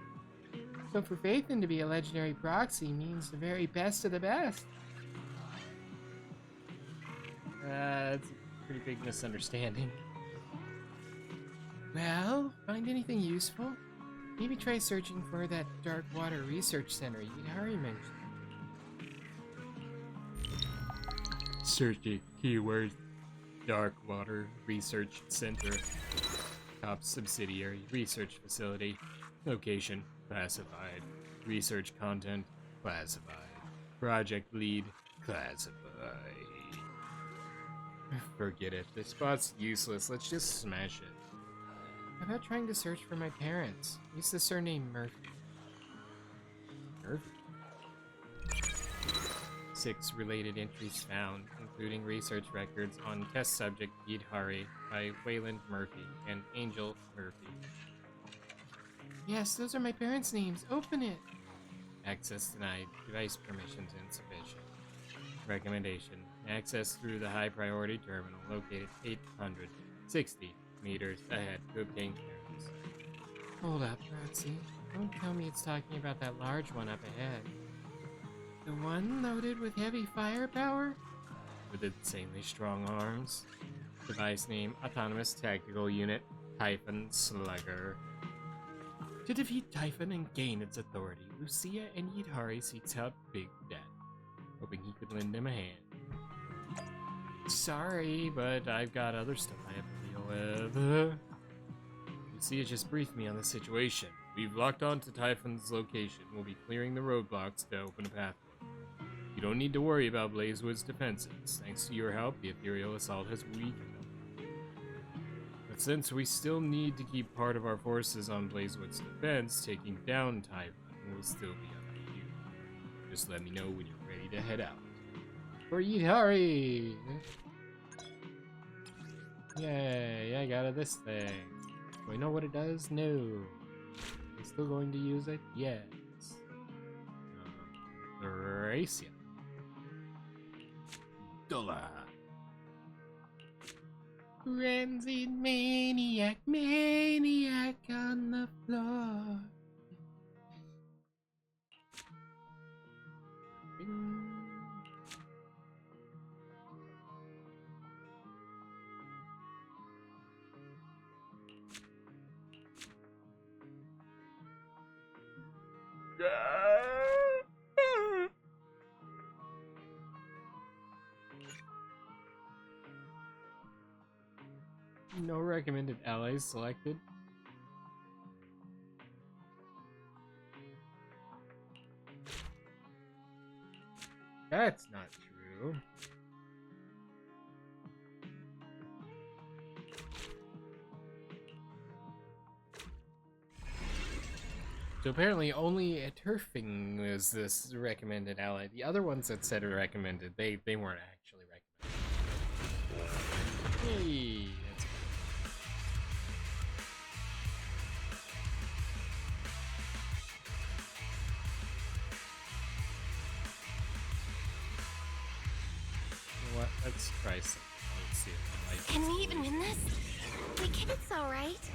So for Pathan to be a legendary proxy means the very best of the best. That's a pretty big misunderstanding. Well, find anything useful? Maybe try searching for that Darkwater Research Center Yudhari mentioned. Searching keyword Darkwater Research Center. Top subsidiary research facility. Location classified. Research content classified. Project lead classified. Forget it. This spot's useless. Let's just smash it. How about trying to search for my parents? Use the surname Murphy. Murphy? 6 related entries found, including research records on test subject Yudhari by Wayland Murphy and Angel Murphy. Yes, those are my parents' names. Open it! Access denied. Device permissions insufficient. Recommendation. Access through the high priority terminal located 860 meters ahead to obtain clearance. Hold up, Proxy. Don't tell me it's talking about that large one up ahead. The one loaded with heavy firepower? With insanely strong arms. Device name, Autonomous Tactical Unit, Typhon Slugger. To defeat Typhon and gain its authority, Lucia and Yidhari seeks out Big Dad, hoping he could lend him a hand. Sorry, but I've got other stuff I have to deal with. Lucia just briefed me on the situation. We've locked on to Typhon's location. We'll be clearing the roadblocks to open a pathway. You don't need to worry about Blazewood's defenses. Thanks to your help, the Ethereal assault has weakened them. But since we still need to keep part of our forces on Blazewood's defense, taking down Typhon will still be up to you. Just let me know when you're ready to head out. For Yidhari! Yay, I got this thing. Do I know what it does? No. I'm still going to use it? Yes. Gracia. Dollar. Frenzied maniac, maniac on the floor. No recommended allies selected. That's not true. So apparently only a turfing was this recommended ally. The other ones that said recommended, they weren't actually recommended. Hey, that's good. You know what? Let's try something. Let's see if I like Can we even win this? We can. It's all right.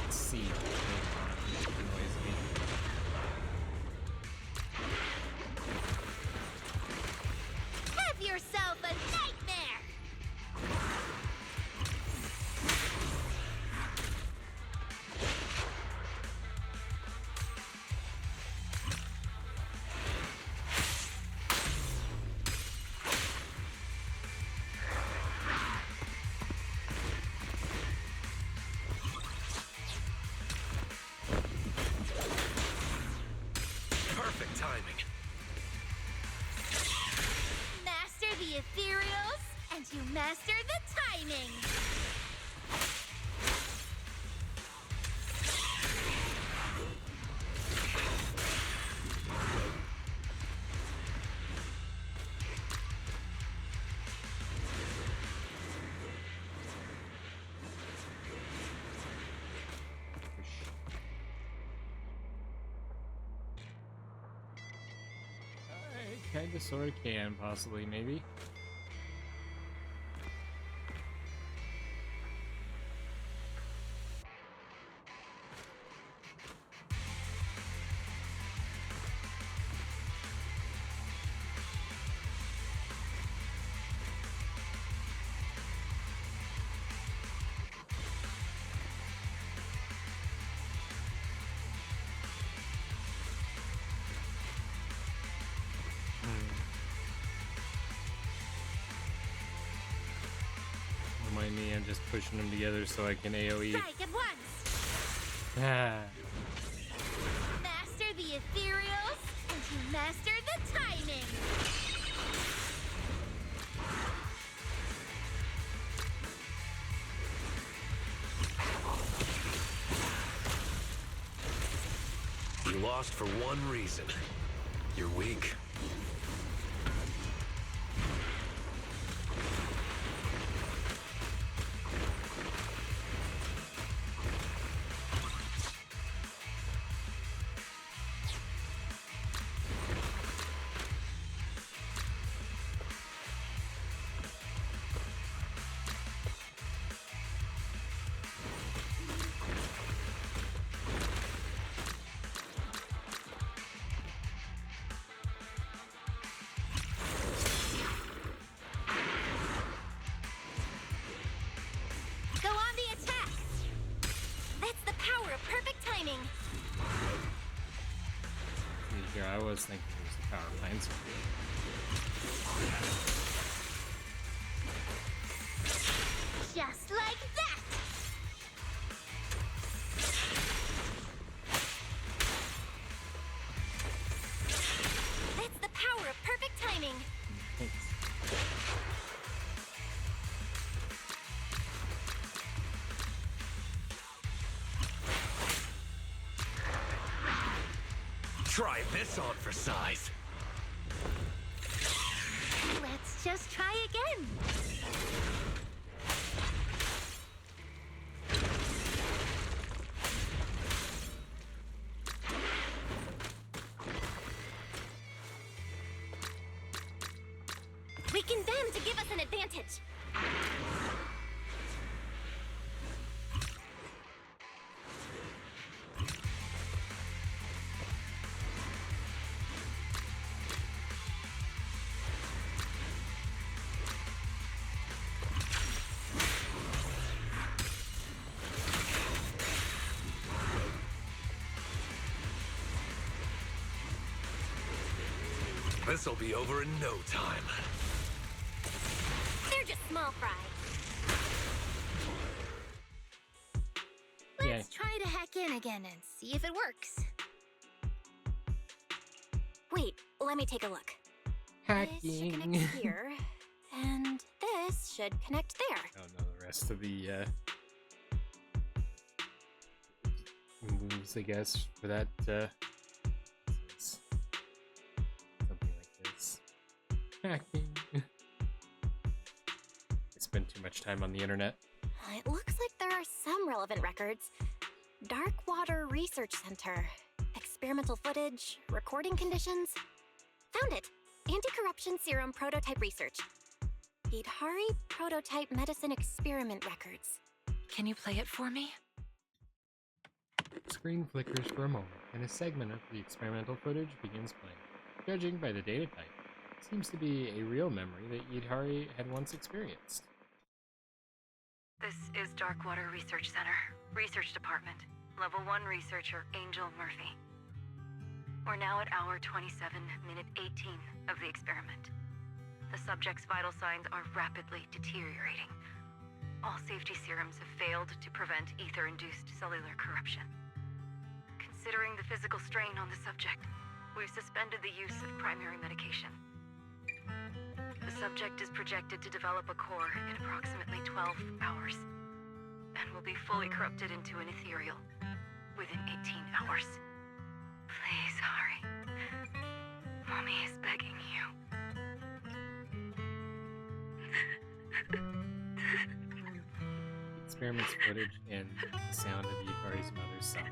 Let's see what's going on. Noisy. Have yourself a nightmare! Perfect timing. Master the Ethereals, and you master the timing! I kinda sorta can, possibly, maybe. Remind me, I'm just pushing them together so I can AoE. Strike at once! Ah. Master the Ethereals, and you master the timing! You lost for one reason. You're weak. was thinking it was the power plants. Just like that! That's the power of perfect timing. Thanks. Try this on for size. Let's just try again. Weaken them to give us an advantage. This'll be over in no time. They're just small fry. Let's try to hack in again and see if it works. Wait, let me take a look. This should Hacking. connect here, and this should connect there. I don't know the rest of the moves, I guess, for that. Something like this. Hacking. I spend too much time on the internet. It looks like there are some relevant records. Dark Water Research Center. Experimental footage, recording conditions. Found it. Anti-corruption serum prototype research. Idhari prototype medicine experiment records. Can you play it for me? Screen flickers for a moment, and a segment of the experimental footage begins playing. Judging by the data type, it seems to be a real memory that Idhari had once experienced. This is Darkwater Research Center, Research Department, Level 1 Researcher Angel Murphy. We're now at hour 27, minute 18 of the experiment. The subject's vital signs are rapidly deteriorating. All safety serums have failed to prevent ether-induced cellular corruption. Considering the physical strain on the subject, we've suspended the use of primary medication. The subject is projected to develop a core in approximately 12 hours, and will be fully corrupted into an ethereal within 18 hours. Please, Hari. Mommy is begging you. Experiments footage and the sound of Idhari's mother's song.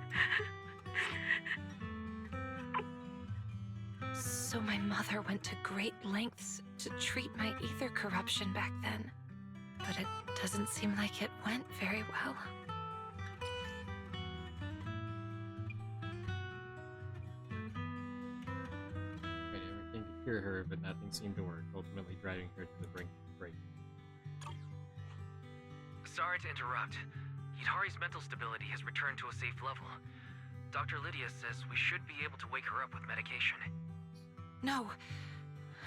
So my mother went to great lengths to treat my ether corruption back then. But it doesn't seem like it went very well. Tried everything to cure her, but nothing seemed to work, ultimately driving her to the brink of break. Sorry to interrupt. Idhari's mental stability has returned to a safe level. Dr. Lydia says we should be able to wake her up with medication. No,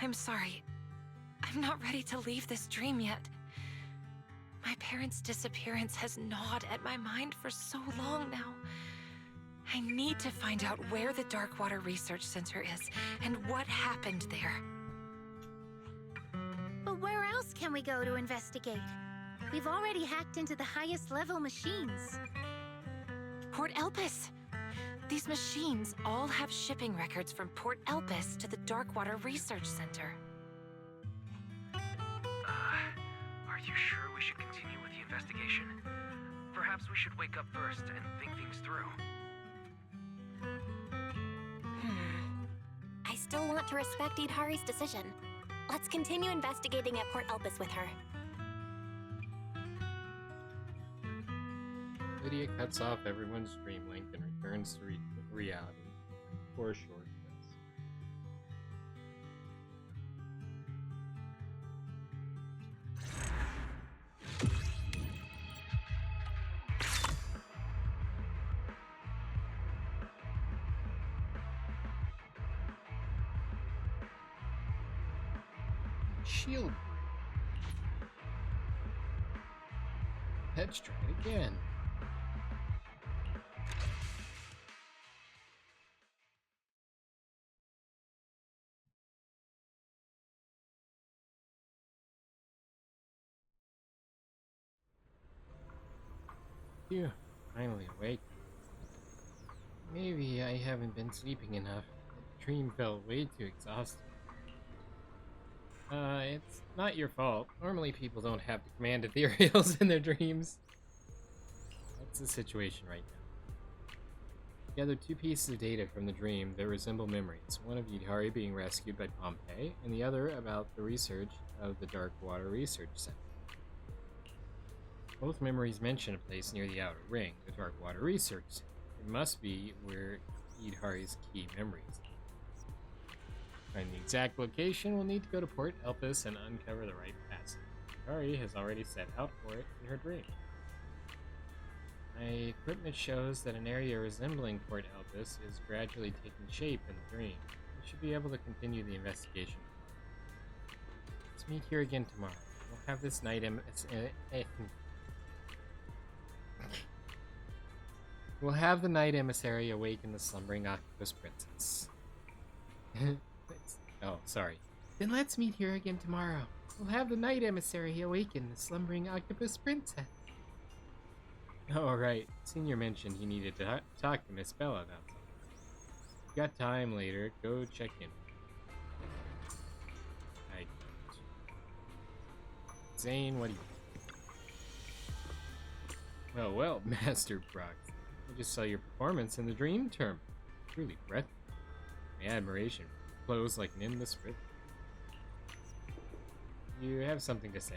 I'm sorry. I'm not ready to leave this dream yet. My parents' disappearance has gnawed at my mind for so long now. I need to find out where the Darkwater Research Center is and what happened there. But where else can we go to investigate? We've already hacked into the highest level machines. Port Elpis! These machines all have shipping records from Port Elpis to the Darkwater Research Center. Are you sure we should continue with the investigation? Perhaps we should wake up first and think things through. I still want to respect Idhari's decision. Let's continue investigating at Port Elpis with her. Lydia cuts off everyone's dream link and returns to reality for a short rest. shield. Let's try it again. Phew, finally awake. Maybe I haven't been sleeping enough. The dream felt way too exhausting. It's not your fault. Normally people don't have to command ethereals in their dreams. That's the situation right now. Gather 2 pieces of data from the dream that resemble memories. One of Yidhari being rescued by Pompeii, and the other about the research of the Dark Water Research Center. Both memories mention a place near the Outer Ring, the Dark Water Research Center. It must be where Yidhari's key memories are. Find the exact location, we'll need to go to Port Elpis and uncover the right passage. Yidhari has already set out for it in her dream. My equipment shows that an area resembling Port Elpis is gradually taking shape in the dream. We should be able to continue the investigation tomorrow. Let's meet here again tomorrow. We'll have this night We'll have the night emissary awaken the slumbering octopus princess. Oh, sorry. Then let's meet here again tomorrow. We'll have the night emissary awaken the slumbering octopus princess. Oh, right. Senior mentioned he needed to talk to Miss Bella about something. If you got time later, go check in. I don't. Zane, what do you... Well, Master Proxy. I just saw your performance in the dream term. Truly breathtaking. My admiration flows like an endless river. You have something to say.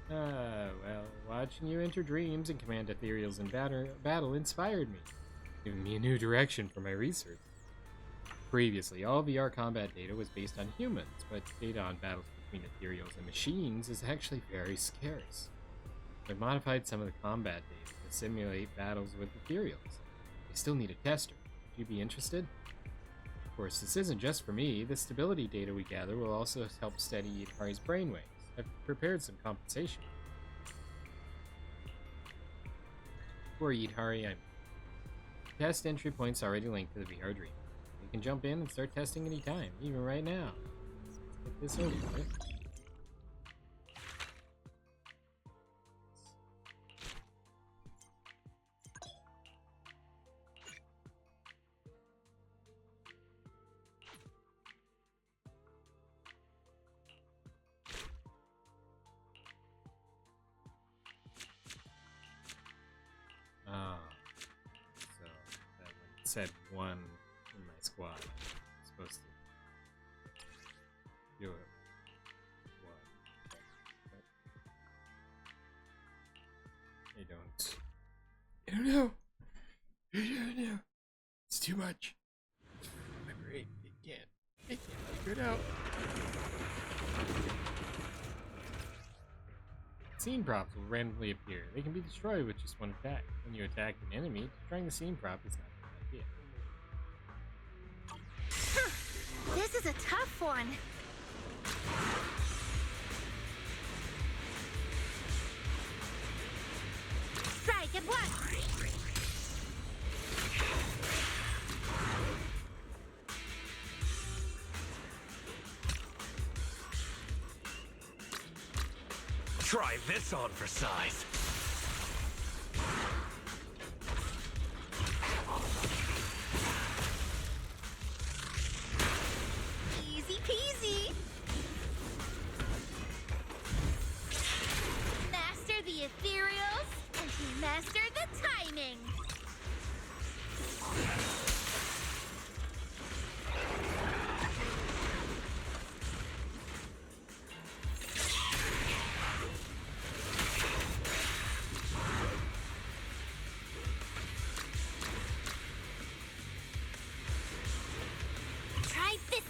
Well, watching you enter dreams and command ethereals in battle inspired me, giving me a new direction for my research. Previously, all VR combat data was based on humans, but data on battles between ethereals and machines is actually very scarce. I've modified some of the combat data to simulate battles with ethereals. I still need a tester. Would you be interested? Of course, this isn't just for me. The stability data we gather will also help steady Yidhari's brainwaves. I've prepared some compensation. For Yidhari, test entry points already linked to the VR dream. You can jump in and start testing anytime, even right now. Let's get this over with. So that said one in my squad. I'm supposed to do it. I don't know. It's too much. My brain, it can't figure it out. Scene props will randomly appear. They can be destroyed with just one attack. When you attack an enemy, destroying the scene prop is not a good idea. This is a tough one. Strike at once. Try this on for size. Easy peasy. Master the ethereals, and he mastered the timing.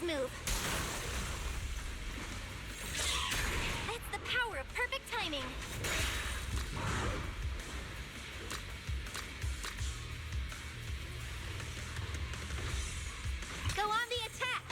Move. It's the power of perfect timing. Go on the attack.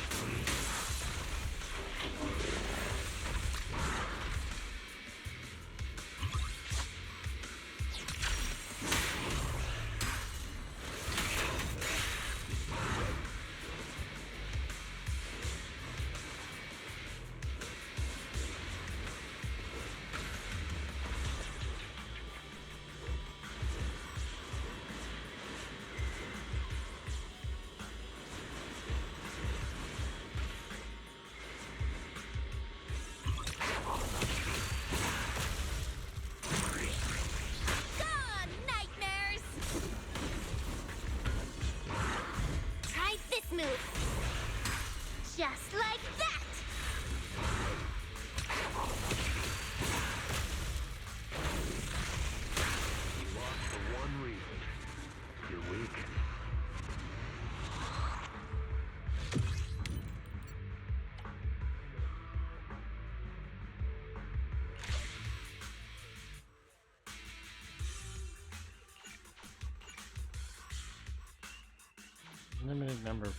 Limited number.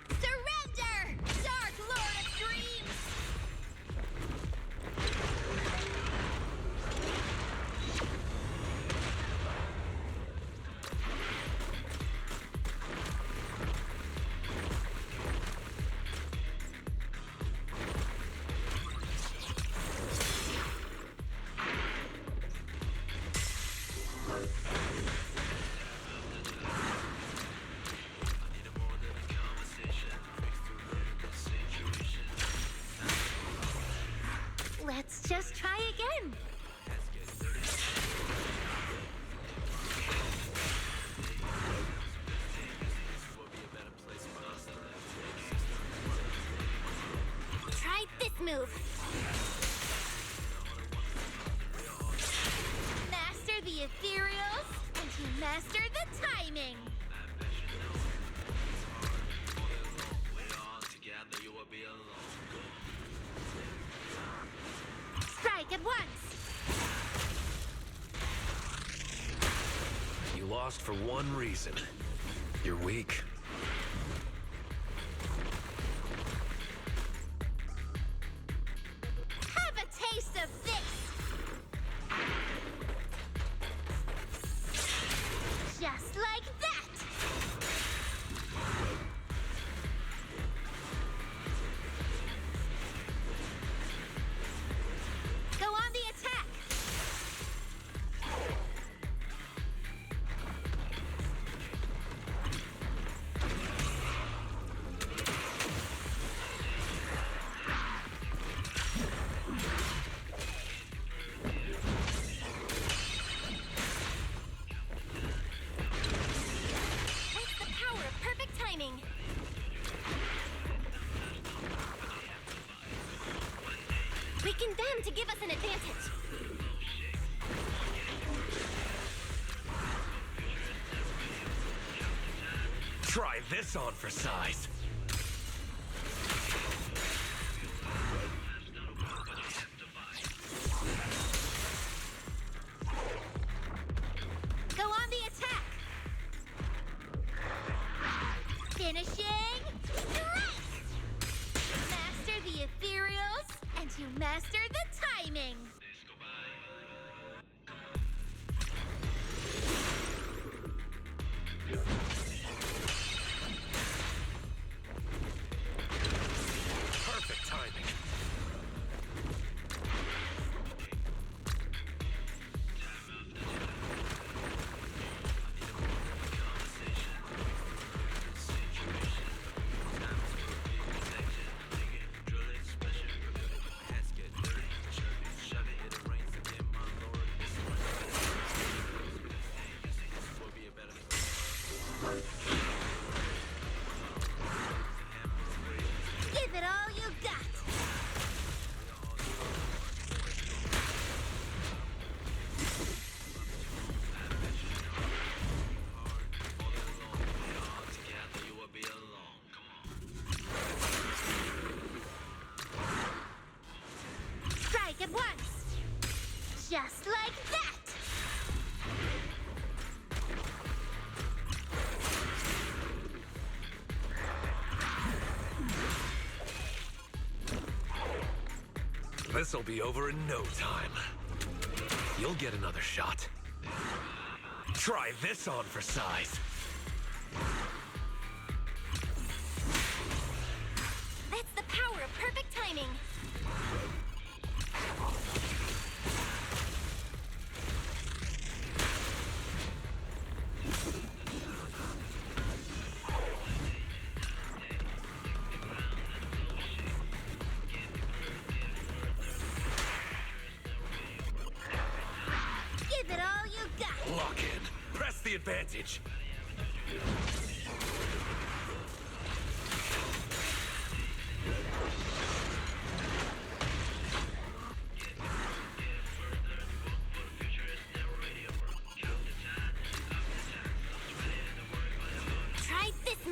Surrender, Dark Lord of Dreams! Let's just try again. Try this move. Master the ethereals, and you master the timing. Strike at once. You lost for one reason. You're weak. Have a taste of this. Just like that. Go on the attack. That's the power of perfect timing. Weaken them to give us an advantage. Try this on for size. Go on the attack. Finishing strike. Master the ethereals, and you master the timing. Perfect timing. Give it all you got. Strike at once. Just like that. This'll be over in no time. You'll get another shot. Try this on for size. That's the power of perfect timing. Give it all you got. Lock in. Press the advantage.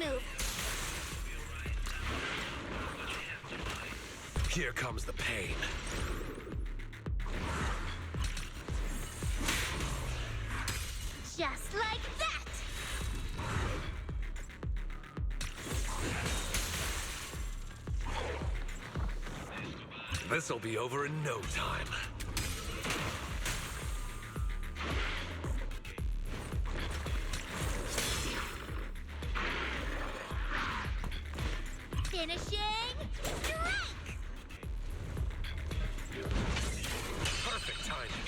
move. Here comes the pain. Just like that! This'll be over in no time. Finishing strike! Perfect timing.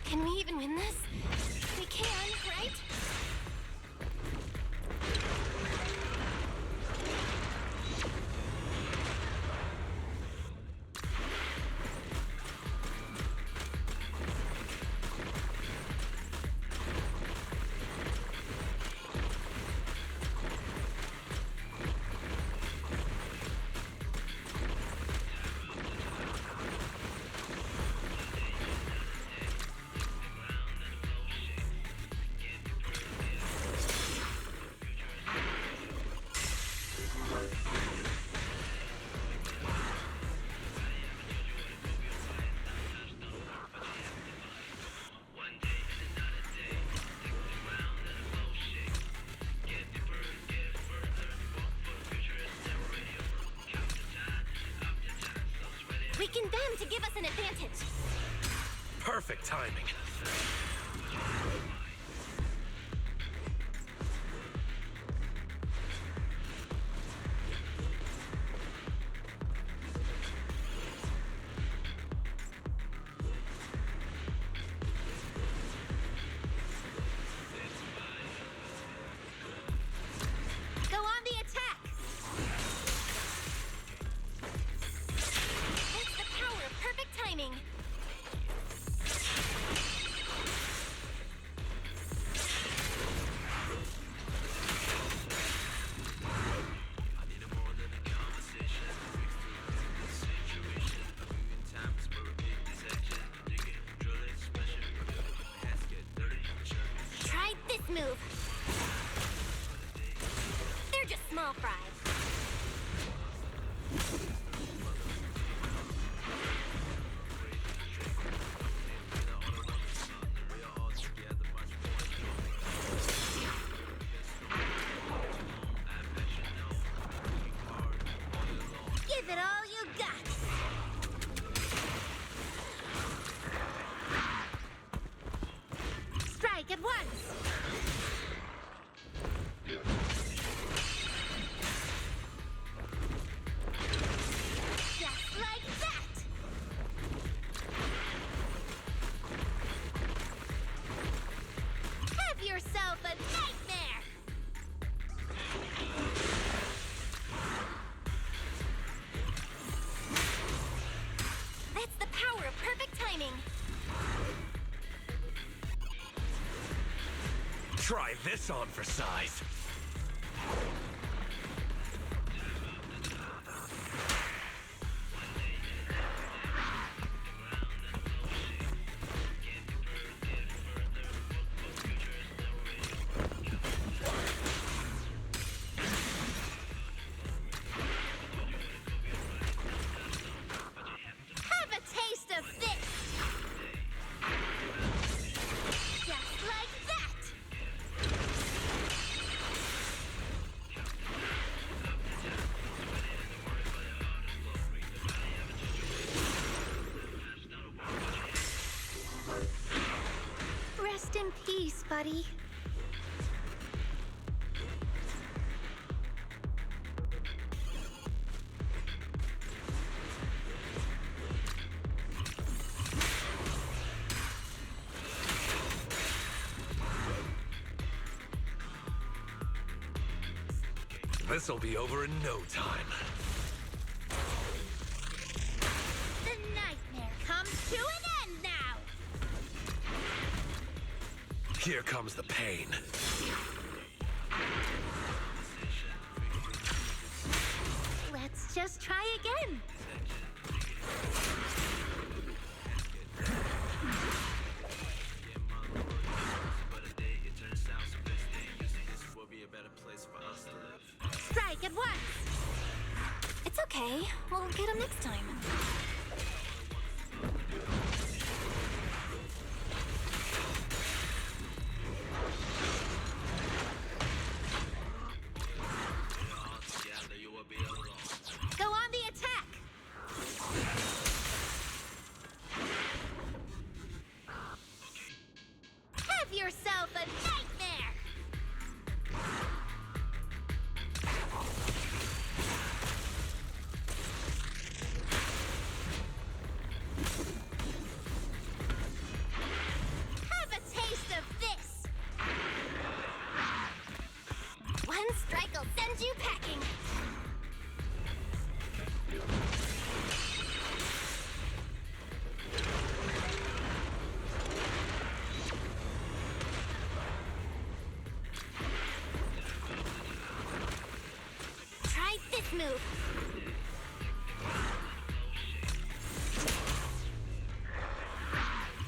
Can we even win this? We can, right? Weaken them to give us an advantage. Perfect timing. Go on the attack! That's the power of perfect timing. Try this move. They're just small fries. Give it all you got! Strike at once! Just like that! Have yourself a nightmare! That's the power of perfect timing. Try this on for size. Have a taste of this! Just like that! buddy. This'll be over in no time. The nightmare comes to an end now! Here comes the pain. Let's just try again. Strike at once! It's okay. We'll get him next time. Go on the attack! Have yourself a nightmare! Have a taste of this! One strike will send you packing. Try this move.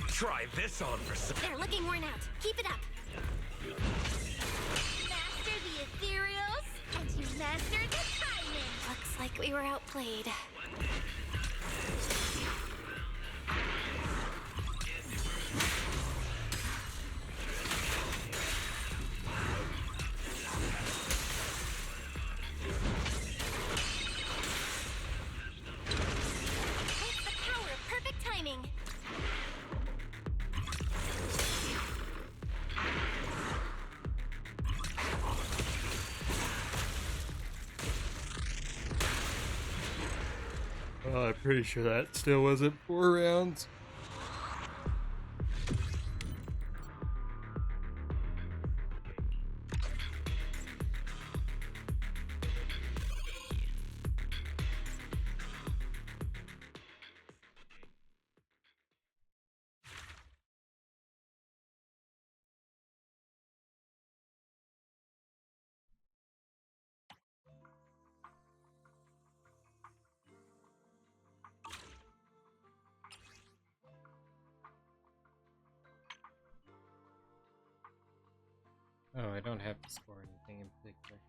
Try this on for some. They're looking worn out. Keep it up. Master the ethereals, and you mastered the timing! Looks like we were outplayed. That's the power of perfect timing. Well, I'm pretty sure that still wasn't 4 rounds. Oh, I don't have to score anything in particular.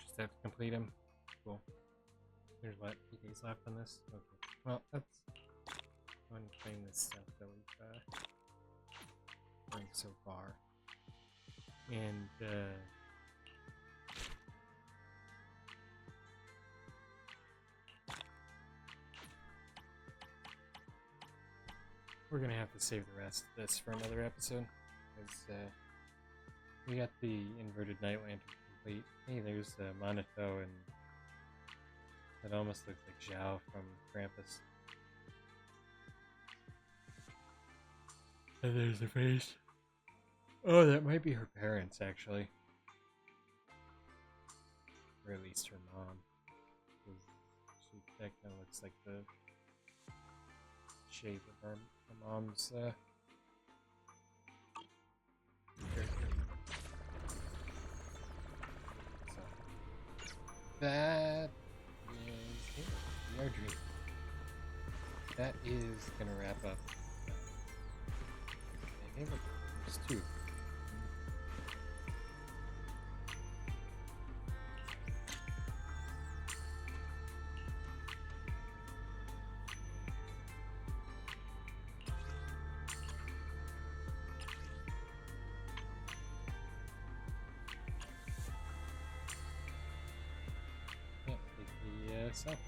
Just have to complete them. Cool. There's what, 8 days left on this? Okay. Well, that's fun playing this stuff that we've done so far. And we're gonna have to save the rest of this for another episode, because we got the inverted night lantern complete. Hey, there's Monito, and that almost looks like Zhao from Krampus. And there's her face. Oh, that might be her parents, actually. Or at least her mom. That kind of looks like the shape of her mom's character. So, that is it. We are dreaming. That is gonna wrap up. Hey, look, there's 2. myself.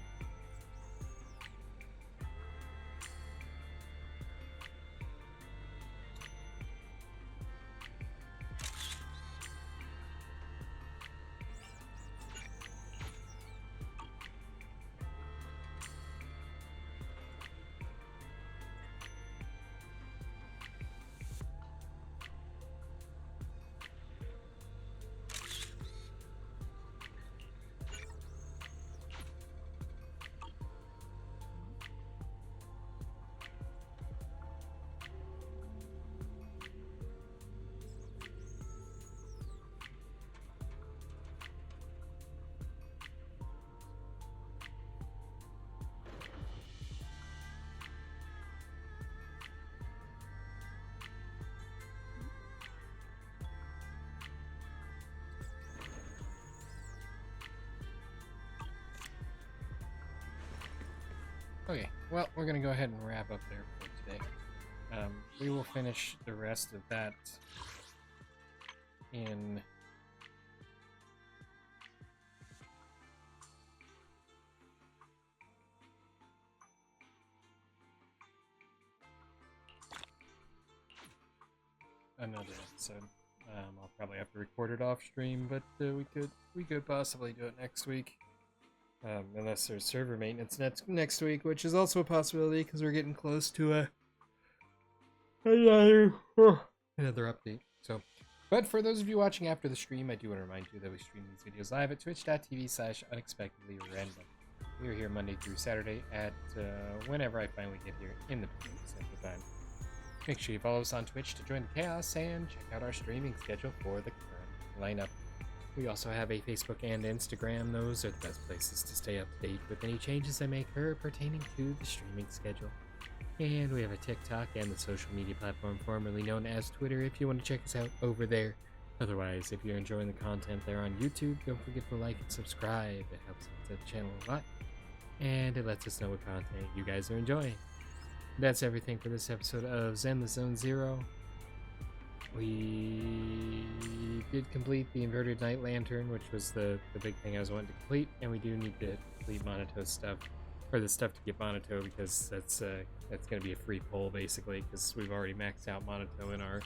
Okay, well, we're going to go ahead and wrap up there for today. We will finish the rest of that in another episode. I'll probably have to record it off stream, but we could possibly do it next week. Unless there's server maintenance next week, which is also a possibility because we're getting close to another update. So, but for those of you watching after the stream, I do want to remind you that we stream these videos live at twitch.tv/unexpectedlyrandom. We're here Monday through Saturday at whenever I finally get here in the Central Time. Make sure you follow us on Twitch to join the chaos and check out our streaming schedule for the current lineup. We also have a Facebook and Instagram. Those are the best places to stay up to date with any changes I make pertaining to the streaming schedule. And we have a TikTok and the social media platform formerly known as Twitter if you want to check us out over there. Otherwise, if you're enjoying the content there on YouTube, don't forget to like and subscribe. It helps out the channel a lot, and it lets us know what content you guys are enjoying. That's everything for this episode of Zenless Zone Zero. We did complete the inverted night lantern, which was the big thing I was wanting to complete, and we do need to complete Monato stuff, or the stuff to get Monato, because that's going to be a free poll basically, because we've already maxed out Monato in our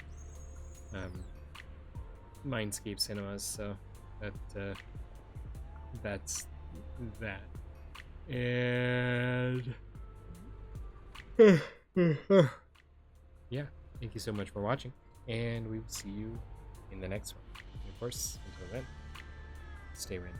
Mindscape cinemas, so that's that. And yeah, thank you so much for watching. And we will see you in the next one. And of course, until then, stay random.